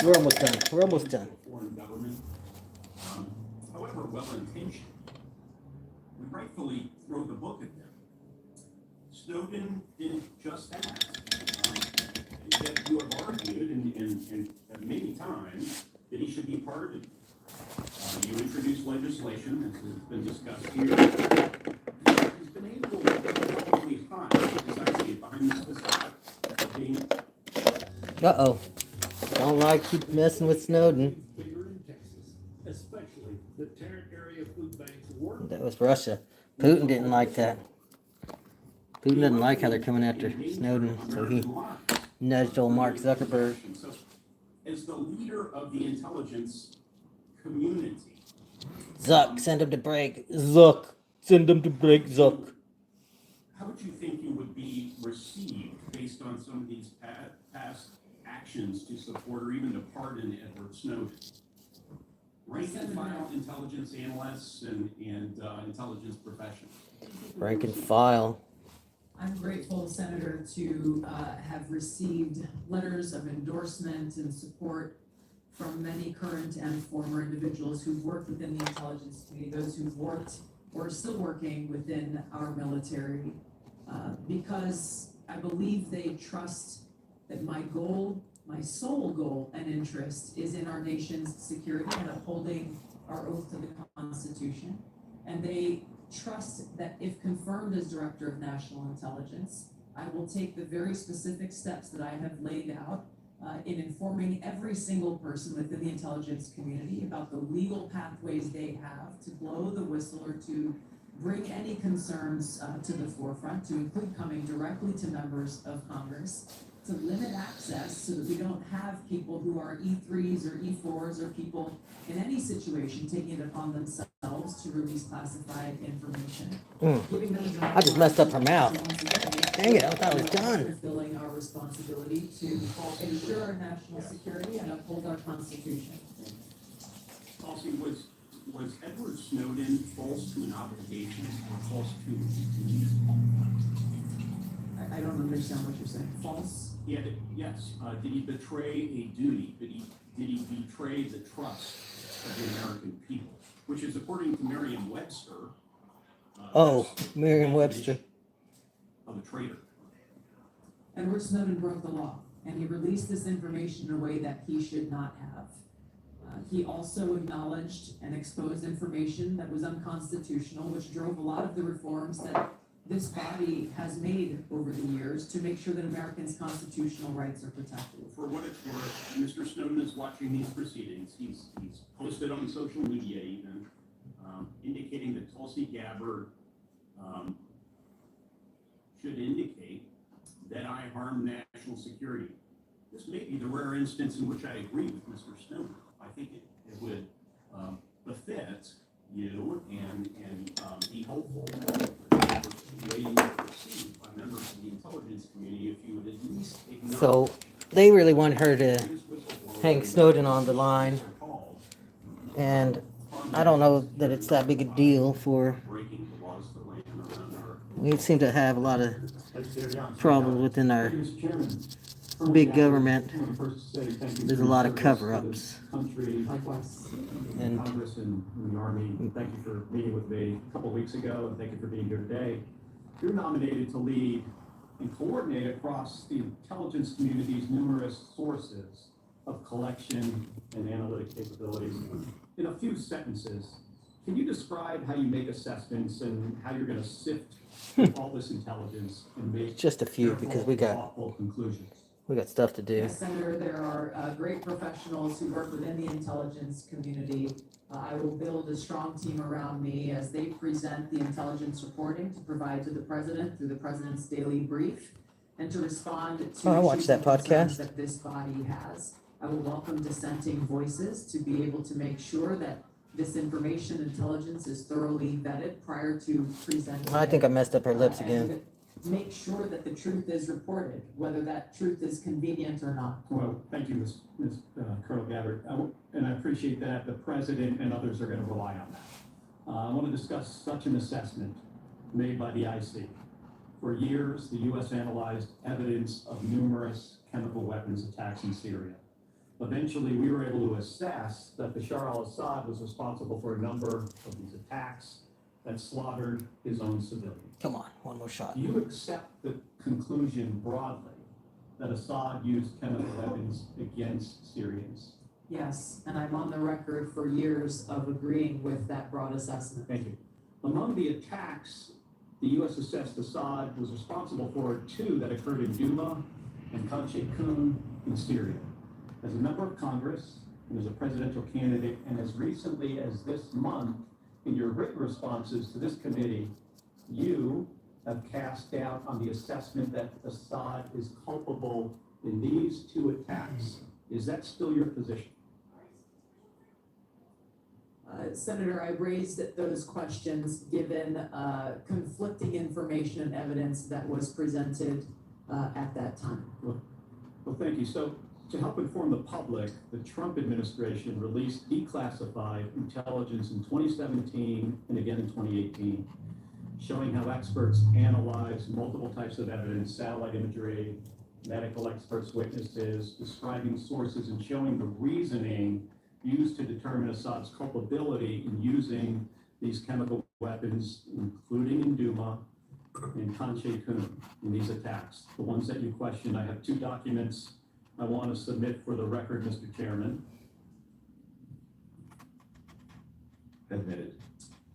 We're We're almost done. We're almost done. Foreign government, however well-intentioned, we rightfully throw the book at them. Snowden did just that. Yet you have argued and many times that he should be pardoned. You introduced legislation, as has been discussed here. He's been able to probably hide, as I see it, behind this facade of being Uh-oh. Don't like keep messing with Snowden. Here in Texas, especially the Tarrant area food banks work. That was Russia. Putin didn't like that. Putin doesn't like how they're coming after Snowden, so he nudged old Mark Zuckerberg. So, as the leader of the intelligence community, Zuck, send him to break. Zuck, send him to break, Zuck. how would you think you would be received based on some of these past actions to support or even to pardon Edward Snowden? Rank and file intelligence analysts and intelligence professionals. Rank and file. I'm grateful, Senator, to have received letters of endorsement and support from many current and former individuals who've worked within the intelligence community, those who've worked or are still working within our military, because I believe they trust that my goal, my sole goal and interest is in our nation's security and upholding our oath to the Constitution. And they trust that if confirmed as Director of National Intelligence, I will take the very specific steps that I have laid out in informing every single person within the intelligence community about the legal pathways they have to blow the whistle or to bring any concerns to the forefront, to include coming directly to members of Congress, to limit access so that we don't have people who are E3s or E4s or people in any situation taking it upon themselves to release classified information. Giving them I just messed up her mouth. Dang it, I thought it was done. Fulfilling our responsibility to ensure our national security and uphold our Constitution. Policy was Edward Snowden false to an obligation or false to a duty? I don't understand what you're saying. False? Yeah, yes. Did he betray a duty? Did he betray the trust of the American people? Which is, according to Merriam-Webster. Merriam-Webster. Of a traitor. Edward Snowden broke the law. and he released this information in a way that he should not have. He also acknowledged and exposed information that was unconstitutional, which drove a lot of the reforms that this body has made over the years to make sure that Americans' constitutional rights are protected. For what it's worth, Mr. Snowden is watching these proceedings. He's posted on social media even, indicating that Tulsi Gabbard should indicate that I harm national security. This may be the rare instance in which I agree with Mr. Snowden. I think it would befit you and be hopeful the way you were perceived by members of the intelligence community if you would at least acknowledge. So they really want her to hang Snowden on the line, and I don't know that it's that big a deal for. Breaking the laws of the land around our. We seem to have a lot of problems within our big government. There's a lot of cover-ups. And Congress and the Army, thank you for meeting with me a couple weeks ago, and thank you for being here today. You're nominated to lead and coordinate across the intelligence community's numerous sources of collection and analytic capabilities. In a few sentences, can you describe how you make assessments and how you're going to sift all this intelligence and make just a few, because we got thoughtful conclusions? stuff to do. Yes, Senator, there are great professionals who work within the intelligence community. I will build a strong team around me as they present the intelligence reporting to provide to the president through the president's daily brief and to respond to I watched that issues and concerns podcast. that this body has. I will welcome dissenting voices to be able to make sure that this information intelligence is thoroughly vetted prior to presenting. I think I messed up her lips again. And make sure that the truth is reported, whether that truth is convenient or not. Well, thank you, Ms. Colonel Gabbard, and I appreciate that the president and others are going to rely on that. I want to discuss such an assessment made by the IC. For years, the U.S. analyzed evidence of numerous chemical weapons attacks in Syria. Eventually, we were able to assess that Bashar al-Assad was responsible for a number of these attacks that slaughtered his own civilians. Come on, one more shot. Do you accept the conclusion broadly that Assad used chemical weapons against Syrians? Yes, and I'm on the record for years of agreeing with that broad assessment. Thank you. Among the attacks the U.S. assessed Assad was responsible for 2 that occurred in Douma and Khan Sheikhoun in Syria. As a member of Congress and as a presidential candidate, and as recently as this month, in your written responses to this committee, you have cast doubt on the assessment that Assad is culpable in these 2 attacks. Is that still your position? Senator, I raised those questions given conflicting information and evidence that was presented at that time. Well, thank you. So, to help inform the public, the Trump administration released declassified intelligence in 2017 and again in 2018, showing how experts analyzed multiple types of evidence, satellite imagery, medical experts' witnesses, describing sources and showing the reasoning used to determine Assad's culpability in using these chemical weapons, including in Douma and Khan Sheikhoun in these attacks. The ones that you questioned, I have 2 documents I want to submit for the record, Mr. Chairman. Admitted.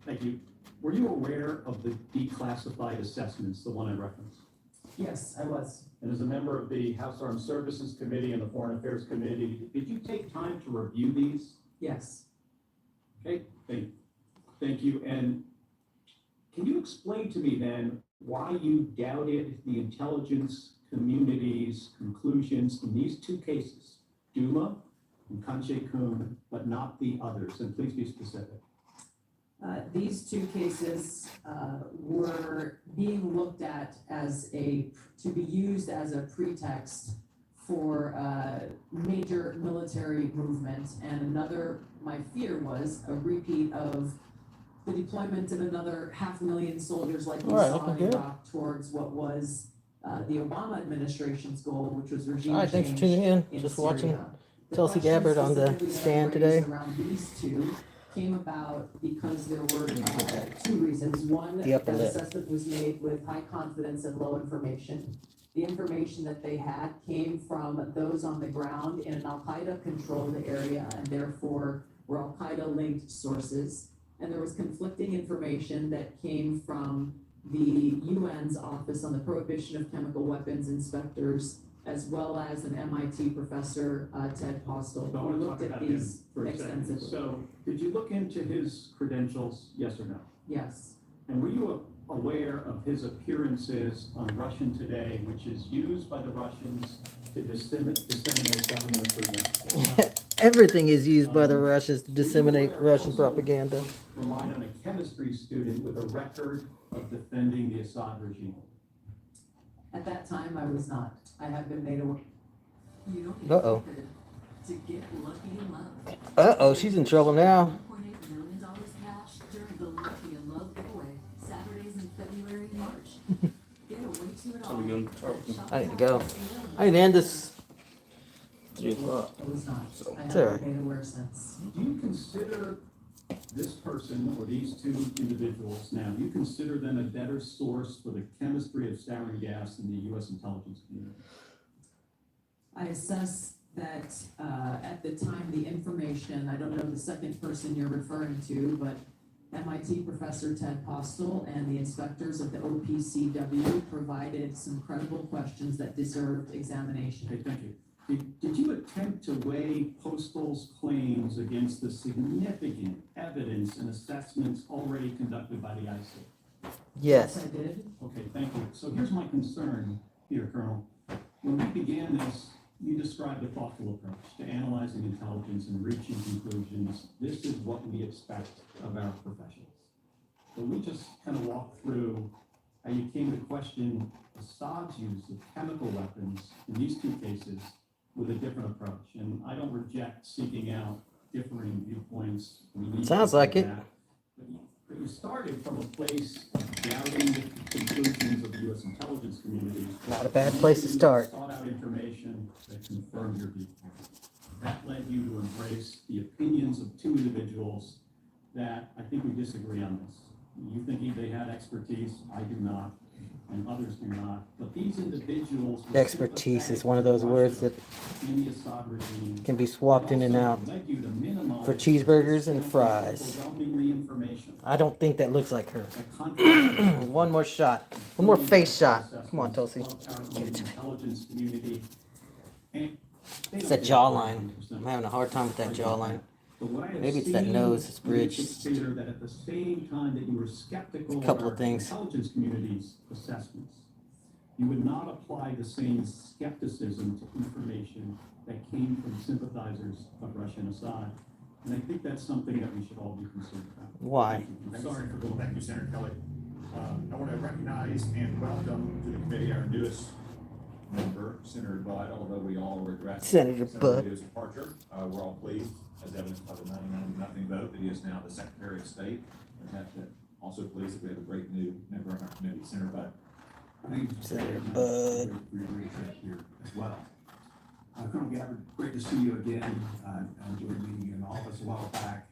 Thank you. Were you aware of the declassified assessments, the one I referenced? Yes, I was. And as a member of the House Armed Services Committee and the Foreign Affairs Committee, did you take time to review these? Yes. Okay, thank you. And can you explain to me then why you doubted the intelligence community's conclusions in these 2 cases, Douma and Khan Sheikhoun, but not the others? And please be specific. These 2 cases were being looked at as to be used as a pretext for major military movement, and my fear was a repeat of the deployment of another 500,000 soldiers like we saw in Iraq towards what was the Obama administration's goal, which was regime All right, thanks for change tuning in. in Just Syria. watching The Tulsi question Gabbard on the specifically that I stand raised today. around these 2 came about because there were 2 reasons. One, The upper that lip. assessment was made with high confidence and low information. the information that they had came from those on the ground in an Al-Qaeda controlled area, and therefore were Al-Qaeda linked sources. And there was conflicting information that came from the UN's Office on the Prohibition of Chemical Weapons Inspectors, as well as an MIT professor, Ted Postel, So I who want to looked talk at about these him for a second. extensively. So, did you look into his credentials, yes or no? Yes, And were you aware of his appearances on Russian Today, which is used by the Russians to disseminate government information? Everything is used by the Russians to disseminate Russian propaganda. Relied on a chemistry student with a record of defending the Assad regime. at that time I was not. I have been made aware. You don't get Uh-oh. to get lucky in love. Uh-oh, she's in trouble now. $1.8 million cash during the Lucky in Love giveaway, Saturdays in February and March. Get away to it all. I need to go. I need to end this. 3 o'clock. I was not. I It's have alright. been made aware since. Do you consider this person or these two individuals now, do you consider them a better source for the chemistry of sarin gas in the U.S. intelligence community? I assess that at the time, the information, I don't know the second person you're referring to, but MIT professor Ted Postel and the inspectors of the OPCW provided some credible questions that deserved examination. Okay, thank you. Did you attempt to weigh Postal's claims against the significant evidence and assessments already conducted by the IC? Yes. I did. Okay, thank you. So here's my concern here, Colonel. When we began this, you described a thoughtful approach to analyzing intelligence and reaching conclusions. This is what we expect of our professionals. But we just kind of walked through how you came to question Assad's use of chemical weapons in these two cases with a different approach. And I don't reject seeking out differing viewpoints. We need Sounds to like do it. that. But you started from a place of doubting the conclusions of the U.S. intelligence community. Not a bad place to start. Sought out information that confirmed your viewpoint. That led you to embrace the opinions of two individuals that I think we disagree on this. You think they had expertise, I do not, and others do not. But these individuals were Expertise is one of those words that in the Assad regime can be swapped in and out led you to minimize for cheeseburgers and fries. overwhelmingly information I don't think that looks like her. that contradicts One more shot. One more face shot. Come on, Tulsi. Intelligence community. And they It's don't that get jawline. 100%. I'm having a hard time with that jawline. But what I have Maybe it's that seen nose, it's bridged. makes it clear that at the same time that you were skeptical Couple of of our things. intelligence community's assessments, you would not apply the same skepticism to information that came from sympathizers of Russia and Assad. And I think that's something that we should all be concerned about. Why? I'm sorry for going back to Senator Kelly. I want to recognize and welcome to the committee our newest member, Senator Budd, although we all regret Senator Budd. Leo's departure. We're all pleased, as evidenced by the 99-0 vote, that he is now the Secretary of State. And that also pleased that we have a great new member on our committee, Senator Budd. Senator Budd. We appreciate here as well. Colonel Gabbard, great to see you again. I enjoyed meeting you in the office a while back.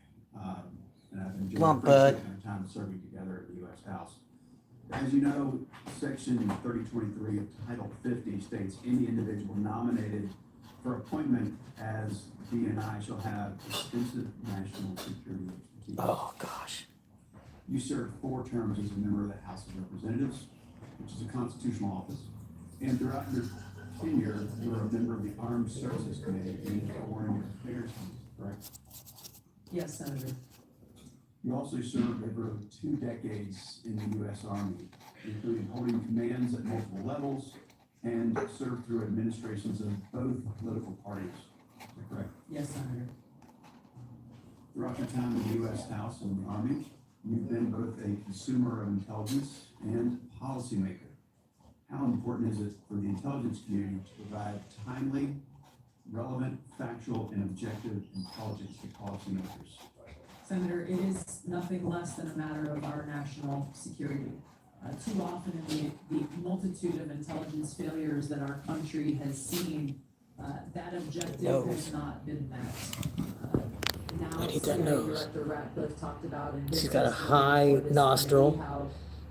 And I've enjoyed Come on, Bud. appreciating our time serving together at the U.S. House. As you know, Section 3023 of Title 50 states any individual nominated for appointment as DNI shall have extensive national security expertise. Oh, gosh. You served 4 terms as a member of the House of Representatives, which is a constitutional office. And throughout your tenure, you were a member of the Armed Services Committee and the Foreign Affairs Committee, correct? Yes, Senator. You also served over 2 decades in the U.S. Army, including holding commands at multiple levels and served through administrations of both political parties, is that correct? Yes, Senator. Throughout your time in the U.S. House and the Army, you've been both a consumer of intelligence and policymaker. How important is it for the intelligence community to provide timely, relevant, factual, and objective intelligence to policymakers? Senator, it is nothing less than a matter of our national security. Too often in the multitude of intelligence failures that our country has seen, that objective has not been met. Now, I need that Senior nose. Director Ratcliffe talked about in his She's got a testimony high before this nostril. committee how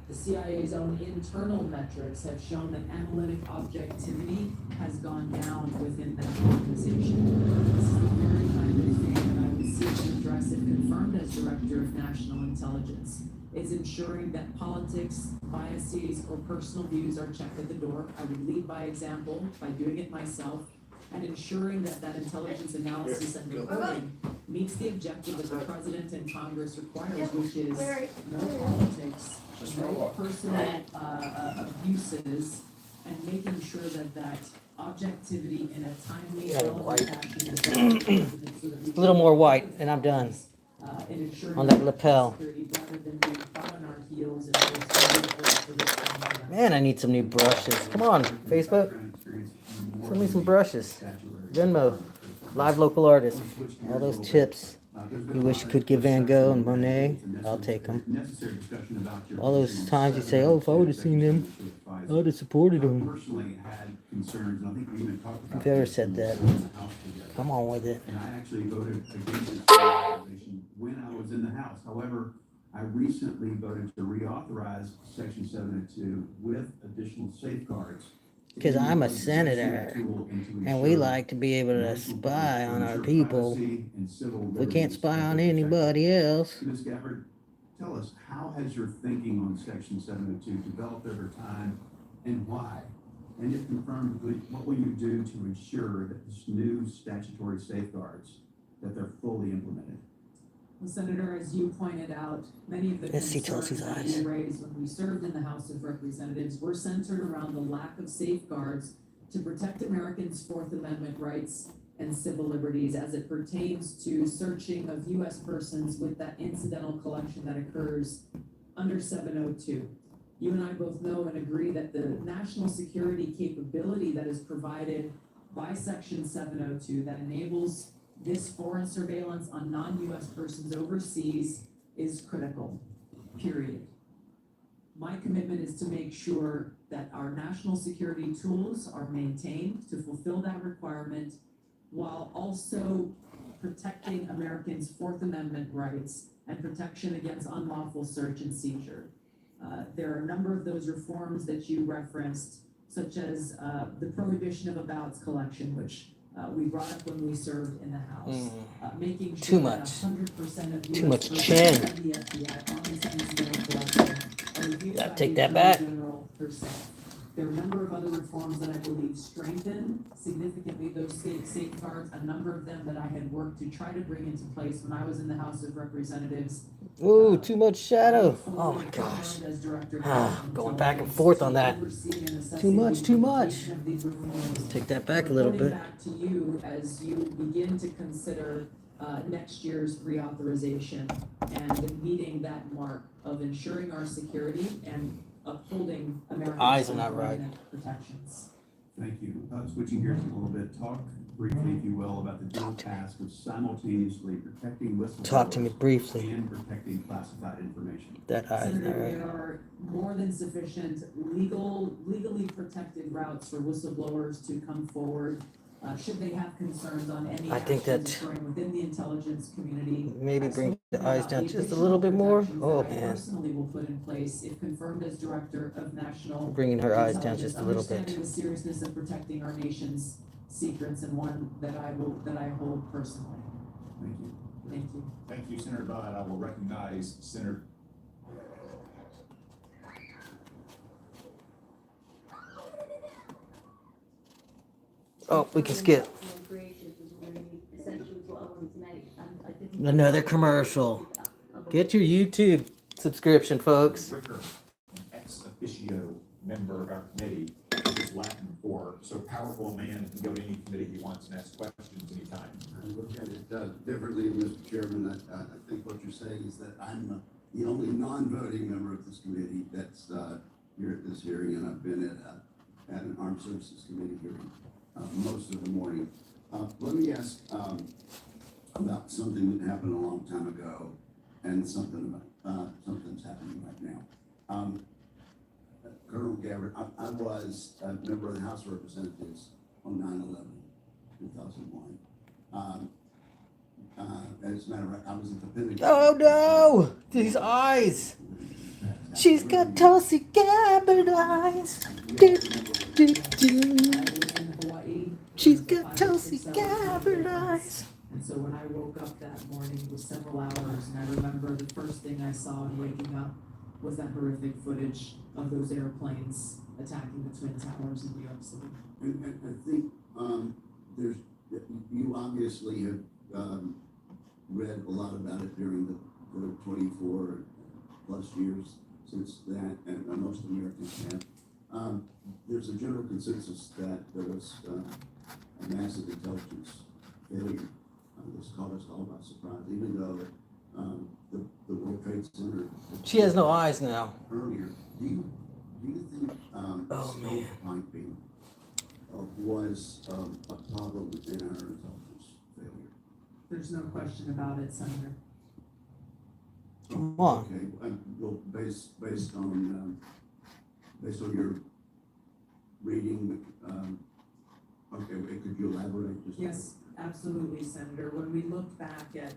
The CIA's own internal metrics have shown that analytic objectivity has gone down within that organization. This is the very kind of thing that I would seek to address if confirmed as Director of National Intelligence, is ensuring that politics, biases, or personal views are checked at the door. I would lead by example by doing it myself, and ensuring that that intelligence analysis and reporting meets the objective that the President and Congress requires, which is no politics, no personal abuses, and making sure that that objectivity in a timely, Yeah, relevant white. fashion is done to the President so that we A little can more white, and I'm done. in ensuring On that lapel. security rather than being caught on our heels and for this kind of Man, I need some new brushes. Come on, Facebook. Send me some brushes. Venmo. Live local artists. All those tips. You wish you could give Van Gogh and Monet. I'll take them. All those times you say, oh, if I would have seen them, I would have supported them. Personally had concerns, and I think we even talked about. Who've ever this said that? in the House together. Come on with it. And I actually voted against this authorization when I was in the House. However, I recently voted to reauthorize Section 702 with additional safeguards. Because I'm a senator, and we like to be able to spy on our people. We can't spy on anybody else. Ms. Gabbard, tell us, how has your thinking on Section 702 developed over time, and why? And if confirmed, what will you do to ensure that this new statutory safeguards, that they're fully implemented? Well, Senator, as you pointed out, many of the Let's see concerns Chelsea's that eyes. we raised when we served in the House of Representatives were centered around the lack of safeguards to protect Americans' Fourth Amendment rights and civil liberties as it pertains to searching of U.S. persons with that incidental collection that occurs under 702. You and I both know and agree that the national security capability that is provided by Section 702 that enables this foreign surveillance on non-U.S. persons overseas is critical, period. My commitment is to make sure that our national security tools are maintained to fulfill that requirement while also protecting Americans' Fourth Amendment rights and protection against unlawful search and seizure. There are a number of those reforms that you referenced, such as the prohibition of avoweds collection, which we brought up when we served in the House, making Too sure much. that 100% of Too US much persons chin. and the FBI on this incidental collection are reviewed Gotta by take the that Attorney back. General herself. There are a number of other reforms that I believe strengthen significantly those state safeguards, a number of them that I had worked to try to bring into place when I was in the House of Representatives. Ooh, too much shadow. Oh my gosh. Going back and forth on that. Too much, too much. Take that back a little bit. Back to you as you begin to consider next year's reauthorization and meeting that mark of ensuring our security and upholding American Eyes are not Fourth right. Amendment protections. Thank you. Switching gears a little bit, talk briefly, if you will, about the dual task of simultaneously protecting whistleblowers. Talk to me briefly. And protecting classified information. That eye's not Senator, right. there are more than sufficient legally protected routes for whistleblowers to come forward, should they have concerns on any I think actions that occurring within the intelligence community. maybe bring the About eyes down the just a little bit more. additional Oh protections that I man, personally will put in place if confirmed as Director of National bringing her eyes down Intelligence, just a little bit. understanding the seriousness of protecting our nation's secrets, and one that I hold personally. Thank you. Thank you. Thank you, Senator Dodd. I will recognize Senator. Oh, we can skip. Another commercial. Get your YouTube subscription, folks. Ricker, ex officio member of our committee, is Latin for so powerful a man can go to any committee he wants and ask questions anytime. I look at it differently, Mr. Chairman. I think what you're saying is that I'm the only non-voting member of this committee that's here at this hearing, and I've been at an Armed Services Committee hearing most of the morning. Let me ask about something that happened a long time ago and something about something's happening right now. Colonel Gabbard, I was a member of the House of Representatives on 9/11, 2001. As a matter of fact, I was at the Pentagon. Oh no! These eyes! She's got Tulsi Gabbard eyes. Do, do, do. I was in Hawaii. She's There was a got 5 or Tulsi 6 hour time Gabbard difference. eyes. And so when I woke up that morning, it was several hours, and I remember the first thing I saw in waking up was that horrific footage of those airplanes attacking the Twin Towers in New York City. And I think, there's, you obviously have, read a lot about it during the 24 plus years since that, and most Americans have. There's a general consensus that there was, a massive intelligence failure. This caught us all by surprise, even though, the World Trade Center. She has no eyes now. Earlier, do you think, stovepiping was, a problem in our intelligence failure? There's no question about it, Senator. Come on. Okay, well, based on your reading, okay, could you elaborate just? Yes, absolutely, Senator. When we look back at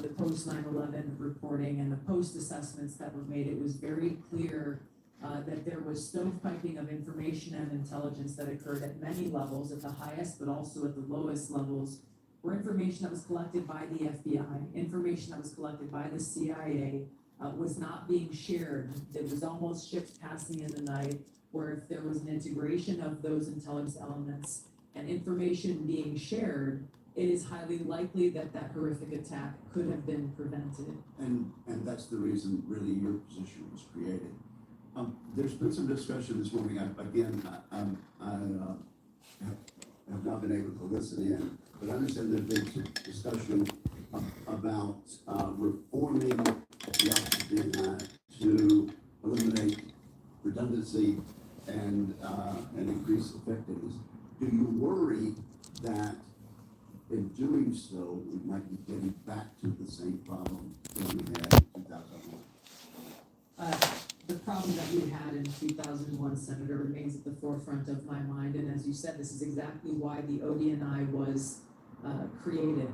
the post 9/11 reporting and the post assessments that were made, it was very clear that there was stovepiping of information and intelligence that occurred at many levels, at the highest but also at the lowest levels, where information that was collected by the FBI, information that was collected by the CIA, was not being shared. It was almost ships passing in the night, where if there was an integration of those intelligence elements and information being shared, it is highly likely that that horrific attack could have been prevented. And that's the reason really your position was created. There's been some discussion this morning, I have not been able to listen in, but I understand there's been some discussion about, reforming the Office to eliminate redundancy and increase effectiveness. Do you worry that in doing so, we might be getting back to the same problem that we had in 2001? The problem that we had in 2001, Senator, remains at the forefront of my mind, and as you said, this is exactly why the ODNI was created.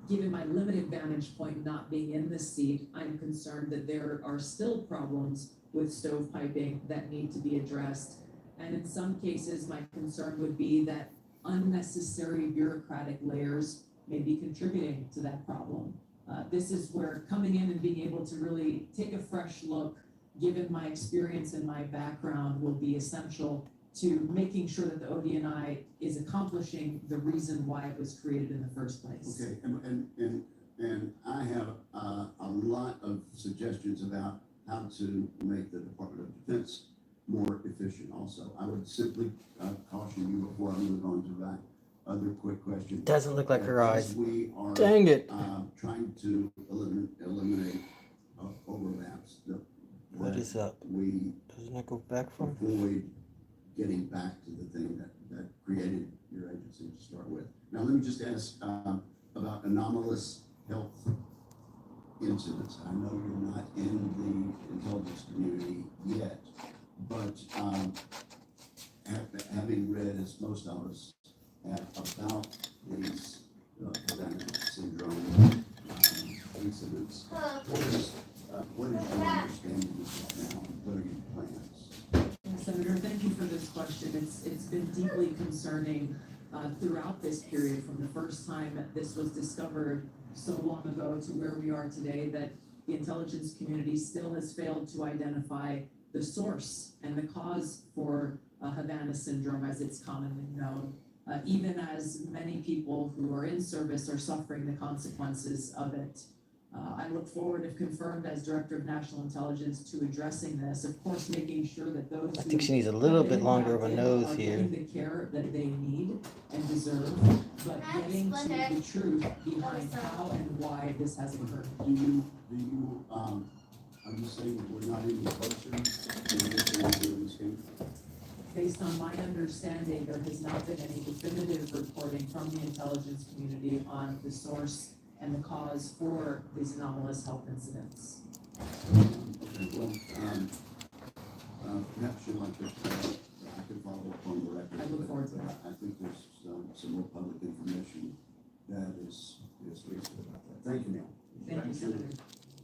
Given my limited vantage point not being in this seat, I'm concerned that there are still problems with stovepiping that need to be addressed. And in some cases, my concern would be that unnecessary bureaucratic layers may be contributing to that problem. This is where coming in and being able to really take a fresh look, given my experience and my background, will be essential to making sure that the ODNI is accomplishing the reason why it was created in the first place. Okay, and I have a lot of suggestions about how to make the Department of Defense more efficient also. I would simply caution you before I move on to that other quick question. Doesn't look like her As eyes. we are Dang it. trying to eliminate overlaps. What is up? We Doesn't that go back for? avoid getting back to the thing that created your agency to start with. Now, let me just ask about anomalous health incidents. I know you're not in the intelligence community yet, but having read, as most of us have, about these Havana syndrome incidents, what is your understanding of that now, and what are your plans? Senator, thank you for this question. It's been deeply concerning throughout this period, from the first time that this was discovered so long ago to where we are today, that the intelligence community still has failed to identify the source and the cause for Havana syndrome, as it's commonly known, even as many people who are in service are suffering the consequences of it. I look forward, if confirmed as Director of National Intelligence, to addressing this, of course, making sure that those I think she needs a little bit longer of a nose are here. getting the care that they need and deserve, but getting to the truth behind how and why this has occurred. Are you saying that we're not even closer to this game? Based on my understanding, there has not been any definitive reporting from the intelligence community on the source and the cause for these anomalous health incidents. Okay, well, perhaps you'd like to, I can follow up on the record. I look forward to that. I think there's some more public information that is recent about that. Thank you, Neil. Thank you, Senator.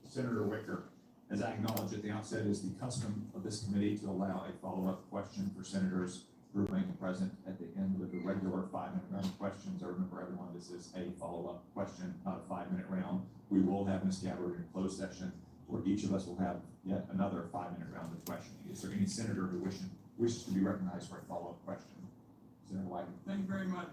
Senator Wicker, As I acknowledged at the outset, it is the custom of this committee to allow a follow-up question for senators who remain present at the end of the regular 5-minute round of questions. I remember everyone, this is a follow-up question, not a 5-minute round. We will have Ms. Gabbard in closed session where each of us will have yet another 5-minute round of questioning. Is there any senator who wishes to be recognized for a follow-up question? Senator Wyden. Thank you very much.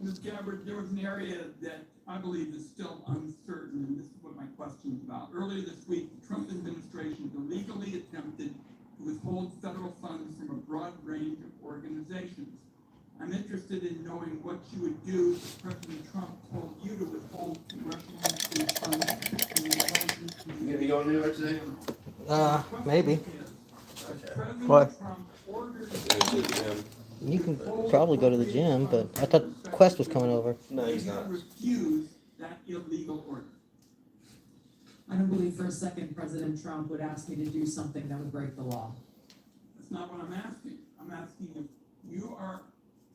Ms. Gabbard, there was an area that I believe is still uncertain, and this is what my question is about. Earlier this week, the Trump administration illegally attempted to withhold federal funds from a broad range of organizations. I'm interested in knowing what you would do if President Trump told you to withhold congressional funds from the intelligence community. You gonna go on there today? Maybe. President What? Trump ordered You can probably go to the gym, but I thought Quest was coming over. No, he's not. Refuse that illegal order. I don't believe for a second President Trump would ask me to do something that would break the law. That's not what I'm asking. I'm asking if you are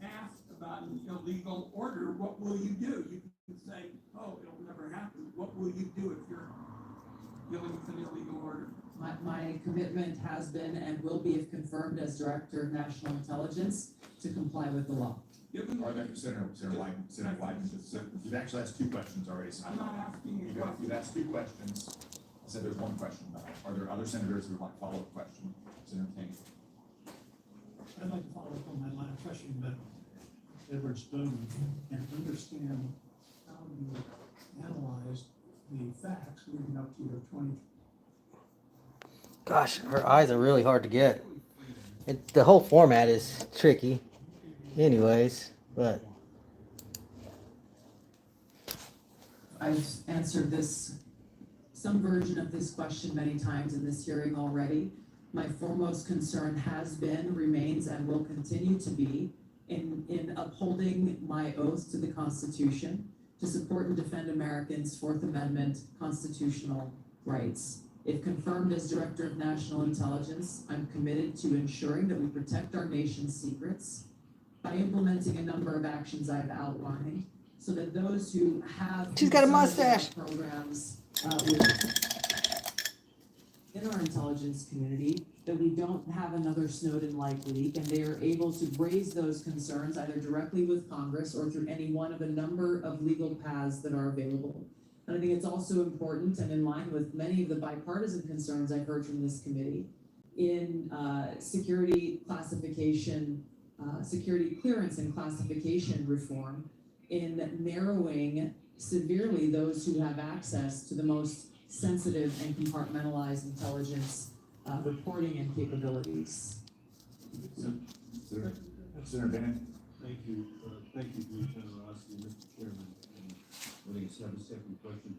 asked about an illegal order, what will you do? You can say, oh, it'll never happen. What will you do if you're dealing with an illegal order? My commitment has been and will be, if confirmed as Director of National Intelligence, to comply with the law. Given Are there, Senator Wyden, you've actually asked 2 questions already. I'm not asking you what. You've asked 2 questions. I said there's 1 question. Are there other senators who would like to follow up question? Senator King. I'd like to follow up on that line of questioning about Edward Snowden and understand how you analyzed the facts leading up to your 20. Gosh, her eyes are really hard to get. The whole format is tricky. Anyways, but I've answered some version of this question many times in this hearing already. My foremost concern has been, remains, and will continue to be in upholding my oath to the Constitution to support and defend Americans' Fourth Amendment constitutional rights. If confirmed as Director of National Intelligence, I'm committed to ensuring that we protect our nation's secrets by implementing a number of actions I've outlined so that those who have she's got a concerns about mustache. programs in our intelligence community, that we don't have another Snowden-like leak, and they are able to raise those concerns either directly with Congress or through any one of a number of legal paths that are available. And I think it's also important, and in line with many of the bipartisan concerns I've heard from this committee, in security classification, security clearance and classification reform, in narrowing severely those who have access to the most sensitive and compartmentalized intelligence reporting and capabilities. Senator Bennett. Thank you for your generosity, Mr. Chairman. I think it's have a second question.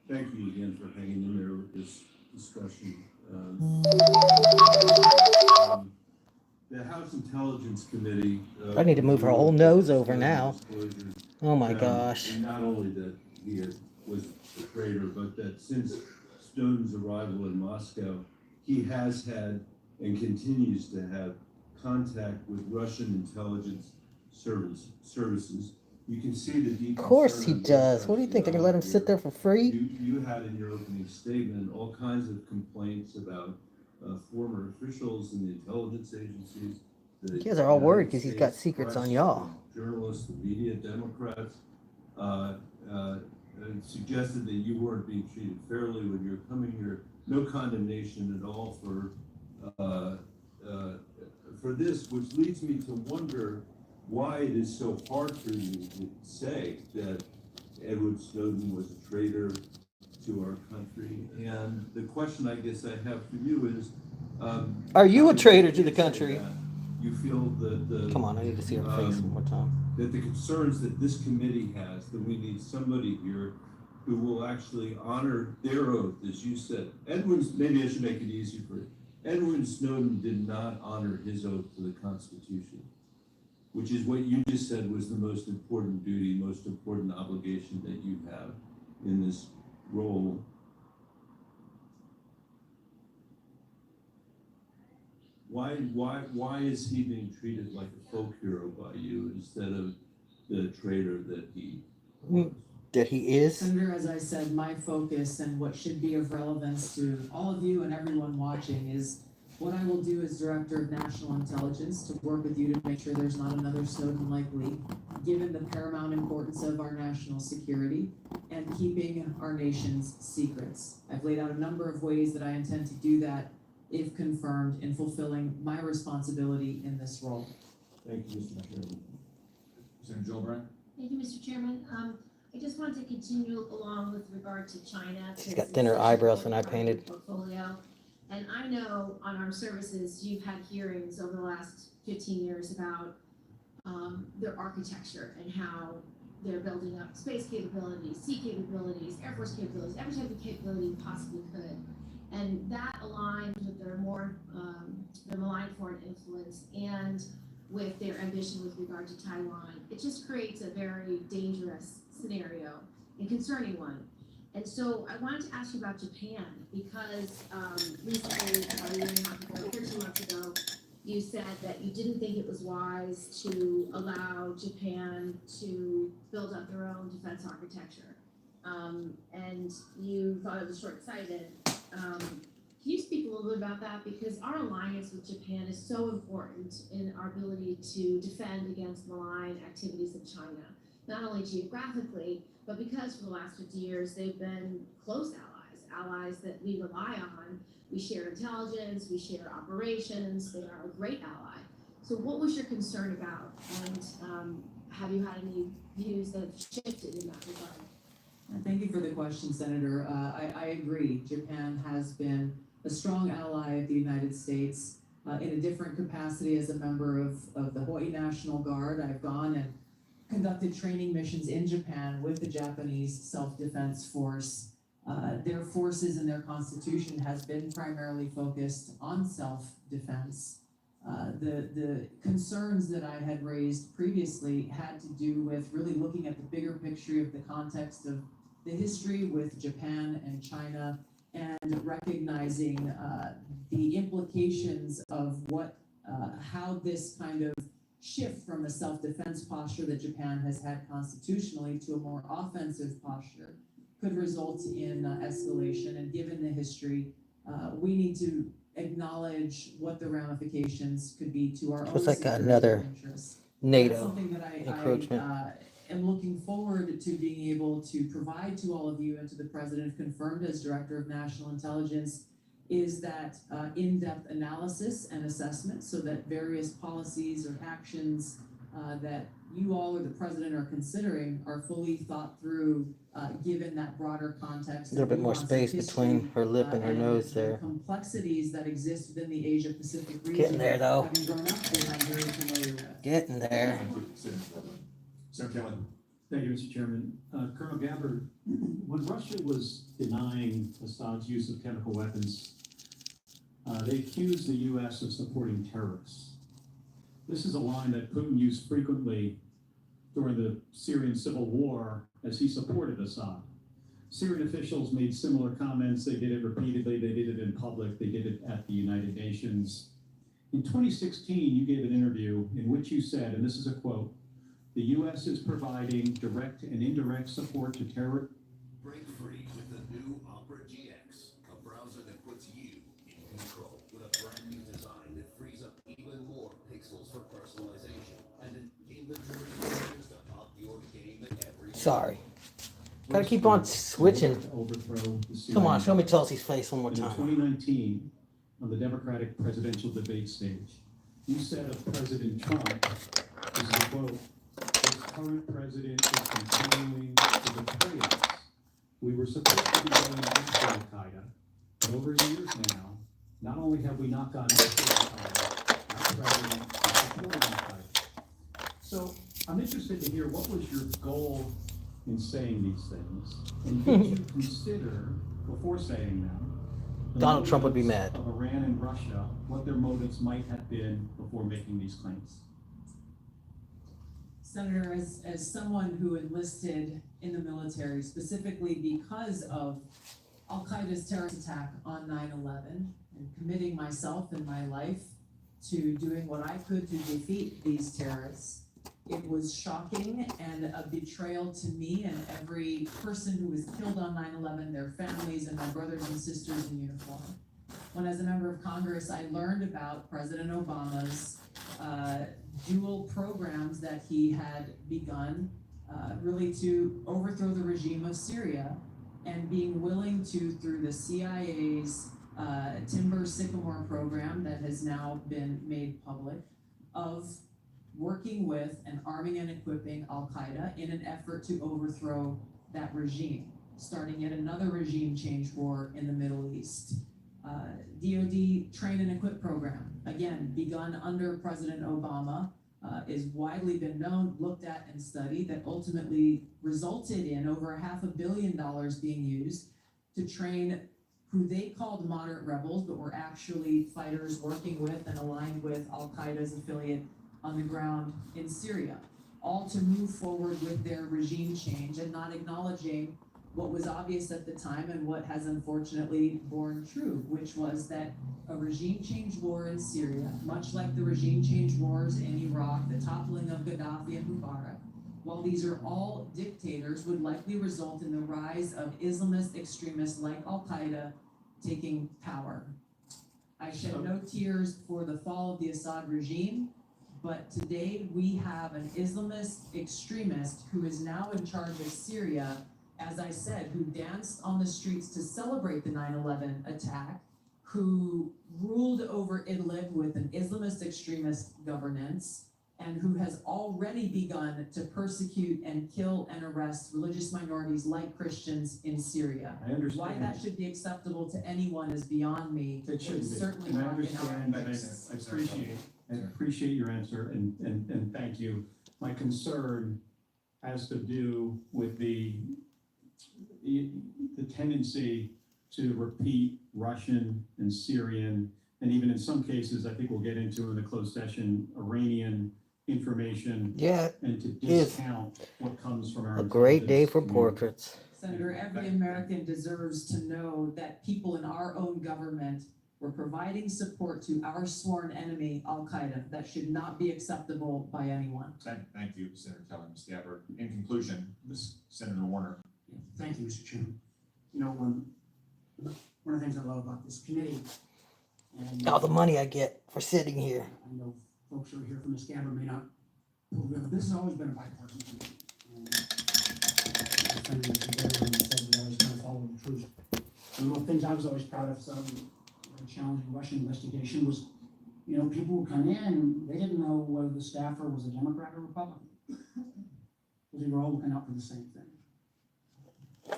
Thank you again for hanging in there with this discussion. The House Intelligence Committee. I need to move her whole nose over now. Disclosures, Oh my gosh. and not only that he was a traitor, but that since Snowden's arrival in Moscow, he has had and continues to have contact with Russian intelligence services. You can see the deep. Of course he concern does. What do you think? They're gonna let him sit there for free? You had in your opening statement all kinds of complaints about former officials in the intelligence agencies. You guys are all worried because he's got secrets on y'all. Journalists, the media, Democrats, and suggested that you weren't being treated fairly when you're coming here. No condemnation at all for this, which leads me to wonder why it is so hard for you to say that Edward Snowden was a traitor to our country. And the question I guess I have for you is, Are you a traitor to the country? You feel that the Come on, I need to see her face one more time. that the concerns that this committee has, that we need somebody here who will actually honor their oath, as you said. Maybe I should make it easy for you. Edward Snowden did not honor his oath to the Constitution, which is what you just said was the most important duty, most important obligation that you have in this role. Why is he being treated like a folk hero by you instead of the traitor that he was? that he is? Senator, as I said, my focus and what should be of relevance to all of you and everyone watching is what I will do as Director of National Intelligence to work with you to make sure there's not another Snowden like Lee, given the paramount importance of our national security and keeping our nation's secrets. I've laid out a number of ways that I intend to do that if confirmed in fulfilling my responsibility in this role. Thank you, Mr. Chairman. Senator Gillibrand? Thank you, Mr. Chairman. I just want to continue along with regard to China. She's got thinner eyebrows than I painted. Portfolio. And I know on Armed Services, you've had hearings over the last 15 years about their architecture and how they're building up space capabilities, sea capabilities, Air Force capabilities, every type of capability you possibly could. And that aligns with their their malign foreign influence and with their ambition with regard to Taiwan. It just creates a very dangerous scenario and concerning one. And so I wanted to ask you about Japan because recently, about a year and a half ago, 13 months ago, you said that you didn't think it was wise to allow Japan to build up their own defense architecture. And you thought it was short-sighted. Can you speak a little bit about that? Because our alliance with Japan is so important in our ability to defend against malign activities of China, not only geographically, but because for the last 50 years, they've been close allies that we rely on. We share intelligence, we share operations, they are a great ally. So what was your concern about? And have you had any views that have shifted in that regard? Thank you for the question, Senator. I agree. Japan has been a strong ally of the United States in a different capacity as a member of the Hawaii National Guard. I've gone and conducted training missions in Japan with the Japanese Self-Defense Force. Their forces and their constitution has been primarily focused on self-defense. The concerns that I had raised previously had to do with really looking at the bigger picture of the context of the history with Japan and China and recognizing the implications of how this kind of shift from a self-defense posture that Japan has had constitutionally to a more offensive posture could result in escalation. And given the history, we need to acknowledge what the ramifications could be to our own Looks like security another interests. NATO That's something that encroachment. I am looking forward to being able to provide to all of you and to the President, confirmed as Director of National Intelligence, is that in-depth analysis and assessment so that various policies or actions that you all or the President are considering are fully thought through, given that broader context. A little bit more nuance of space history, between her lip and her nose the there. complexities that exist within the Asia Pacific region. Getting there, though. Having grown up there, I'm very familiar with. Getting there. Thank you, Senator Gillibrand. Senator Kelly? Thank you, Mr. Chairman. Colonel Gabbard, when Russia was denying Assad's use of chemical weapons, they accused the U.S. of supporting terrorists. This is a line that Putin used frequently during the Syrian civil war as he supported Assad. Syrian officials made similar comments. They did it repeatedly. They did it in public. They did it at the United Nations. In 2016, you gave an interview in which you said, and this is a quote, "The U.S. is providing direct and indirect support to terror." Break free with the new Opera GX, a browser that puts you in control with a brand new design that frees up even more pixels for personalization and an inventory of features to up your game at every Sorry. Gotta keep on switching. Come on, show me Chelsea's face one more In time. 2019, on the Democratic presidential debate stage, you said of President Trump, this is a quote, "This current president is continuing to betray us. We were supposed to be going after Al-Qaeda, but over years now, not only have we not gone after Al-Qaeda, our president is supporting Al-Qaeda." So I'm interested to hear, what was your goal in saying these things? And did you consider, before saying them, the Donald Trump would be motives mad. of Iran and Russia, what their motives might have been before making these claims? Senator, as someone who enlisted in the military specifically because of Al-Qaeda's terrorist attack on 9/11 and committing myself and my life to doing what I could to defeat these terrorists, It was shocking and a betrayal to me and every person who was killed on 9/11, their families, and my brothers and sisters in uniform. When as a member of Congress, I learned about President Obama's dual programs that he had begun really to overthrow the regime of Syria, and being willing to, through the CIA's Timber Sycamore program that has now been made public, of working with and arming and equipping Al-Qaeda in an effort to overthrow that regime, starting yet another regime change war in the Middle East. DoD Train and Equip program, again, begun under President Obama, is widely been known, looked at, and studied, that ultimately resulted in over $500 million being used to train who they called moderate rebels, but were actually fighters working with and aligned with Al-Qaeda's affiliate on the ground in Syria, all to move forward with their regime change and not acknowledging what was obvious at the time and what has unfortunately borne true, which was that a regime change war in Syria, much like the regime change wars in Iraq, the toppling of Gaddafi and Mubarak, while these are all dictators, would likely result in the rise of Islamist extremists like Al-Qaeda taking power. I shed no tears for the fall of the Assad regime, but today we have an Islamist extremist who is now in charge of Syria, as I said, who danced on the streets to celebrate the 9/11 attack, who ruled over Idlib with an Islamist extremist governance, and who has already begun to persecute and kill and arrest religious minorities like Christians in Syria. I understand. Why that should be acceptable to anyone is beyond me. It should It's be. certainly And I not in our understand, and interests. I appreciate your answer, and thank you. My concern has to do with the tendency to repeat Russian and Syrian, and even in some cases, I think we'll get into in the closed session, Iranian information, Yeah, and to is discount what comes from our a great day intelligence for community. portraits. Senator, every American deserves to know that people in our own government were providing support to our sworn enemy, Al-Qaeda. That should not be acceptable by anyone. Thank you, Senator Kelly, Ms. Gabbard. In conclusion, Senator Warner. Thank you, Mr. Chairman. You know, one of the things I love about this committee, and All the money I get for sitting here. I know folks who are here from Ms. Gabbard may not, but this has always been a bipartisan committee. And I think Mr. Gabbard said we always kind of follow the truth. And one of the things I was always proud of, some challenging Russian investigation was, you know, people would come in, they didn't know whether the staffer was a Democrat or Republican. Because we were all looking out for the same thing.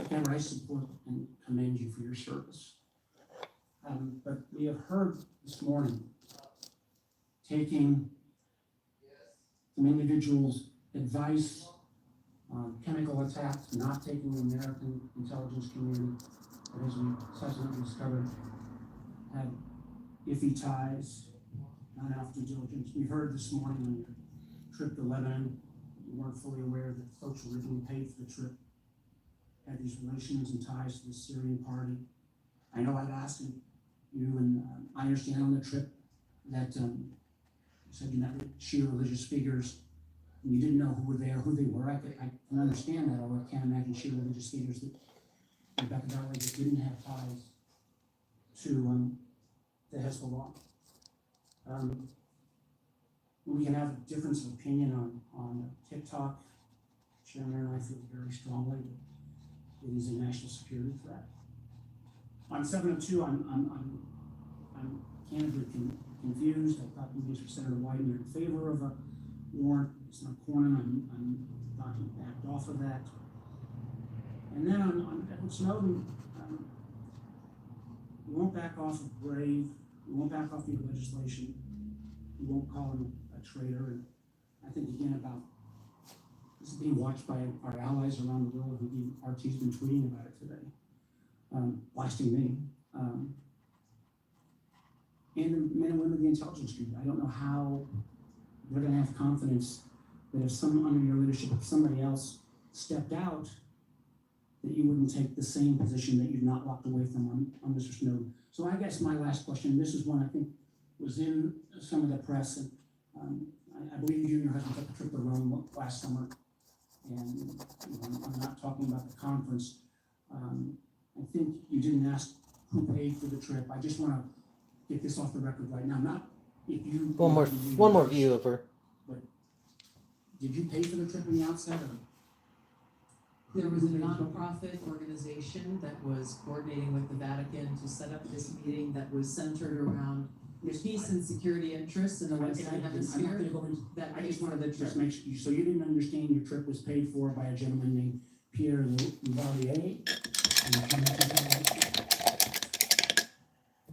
Gabbard, I support and commend you for your service. But we have heard this morning taking some individuals' advice on chemical attacks, not taking the American intelligence community, that as we subsequently discovered, had iffy ties, not enough due diligence. We heard this morning on your trip to Lebanon, you weren't fully aware that folks who originally paid for the trip had these relations and ties to the Syrian party. I know I've asked you, and I understand on the trip that you said you met with Shia religious figures, and you didn't know who were there, who they were. I can understand that, although I can't imagine Shia religious figures that Rebecca Valley that didn't have ties to Hezbollah. We can have a difference of opinion on TikTok. Chairman and I feel very strongly that it is a national security threat. On 702, I'm candidly confused. I thought maybe for Senator Wyden you're in favor of a warrant. Senator Cornyn, I'm thought he backed off of that. And then on Edward Snowden, we won't back off of Brave. We won't back off the legislation. We won't call him a traitor. And I think again about this is being watched by our allies around the world. RT's been tweeting about it today, blasting me. And the men and women of the intelligence community. I don't know how they're going to have confidence that if someone under your leadership, if somebody else stepped out, that you wouldn't take the same position that you've not walked away from on Mr. Snowden. So I guess my last question, this is one I think was in some of the press, and I believe you and your husband took a trip to Rome last summer. And, you know, I'm not talking about the conference. I think you didn't ask who paid for the trip. I just wanna get this off the record right now, not if you. One more view of her. Did you pay for the trip in the outset, or? There was a nonprofit organization that was coordinating with the Vatican to set up this meeting that was centered around peace and security interests in the Western I'm not Hemisphere. gonna go into, That I paid just for wanted the to just trip. make sure, so you didn't understand your trip was paid for by a gentleman named Pierre Louvalier?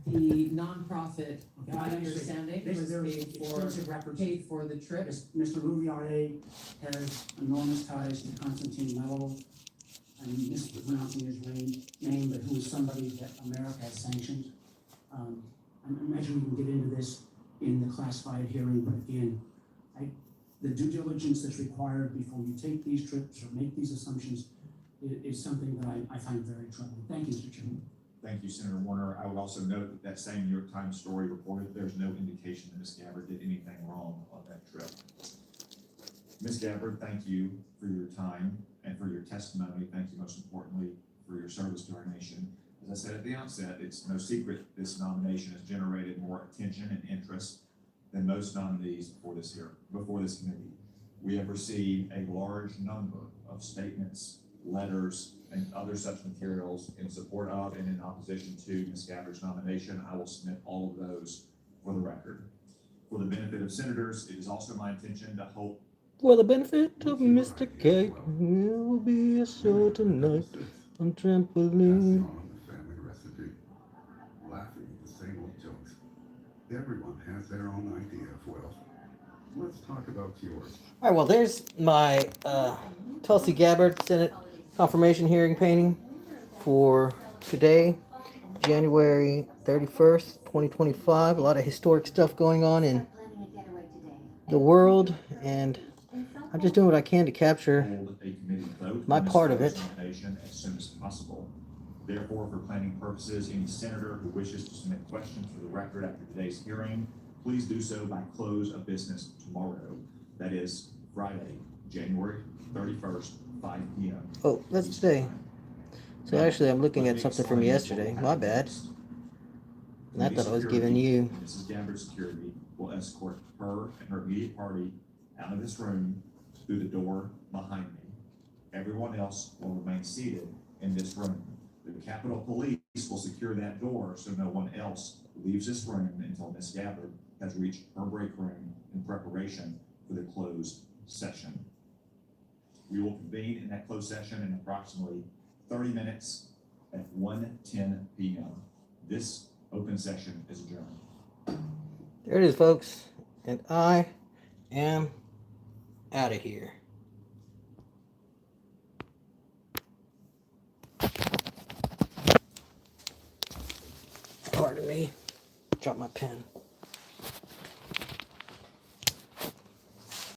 The nonprofit, Okay, my I understand. understanding, There's was extensive records. paid for the trip. Mr. Louvier has enormous ties to Constantine Mello. I'm mispronouncing his name, but who is somebody that America has sanctioned. I imagine we can get into this in the classified hearing, but again, the due diligence that's required before you take these trips or make these assumptions is something that I find very troubling. Thank you, Mr. Chairman. Thank you, Senator Warner. I would also note that that same New York Times story reported there's no indication that Ms. Gabbard did anything wrong on that trip. Ms. Gabbard, thank you for your time and for your testimony. Thank you most importantly for your service to our nation. As I said at the outset, it's no secret this nomination has generated more attention and interest than most nominees before this committee. We have received a large number of statements, letters, and other such materials in support of and in opposition to Ms. Gabbard's nomination. I will submit all of those for the record. For the benefit of senators, it is also my intention to hope. For the benefit of Mr. Cake, will be a show tonight on trampoline. Family recipe. Laughing at the same old jokes. Everyone has their own idea of wealth. Let's talk about yours. All right, well, there's my Tulsi Gabbard Senate confirmation hearing painting for today, January 31st, 2025. A lot of historic stuff going on in the world, and I'm just doing what I can to capture Hold a committee vote my on Ms. part of it. Gabbard's nomination as soon as possible. Therefore, for planning purposes, any senator who wishes to submit questions for the record after today's hearing, please do so by close of business tomorrow. That is Friday, January 31st, 5 p.m. Oh, that's today. So actually, I'm looking at something from yesterday. My bad. And I thought I was giving you. Mrs. Gabbard's security will escort her and her immediate party out of this room through the door behind me. Everyone else will remain seated in this room. The Capitol Police will secure that door so no one else leaves this room until Ms. Gabbard has reached her break room in preparation for the closed session. We will convene in that closed session in approximately 30 minutes at 1:10 p.m. This open session is adjourned. There it is, folks. And I am out of here. Pardon me. Drop my pen.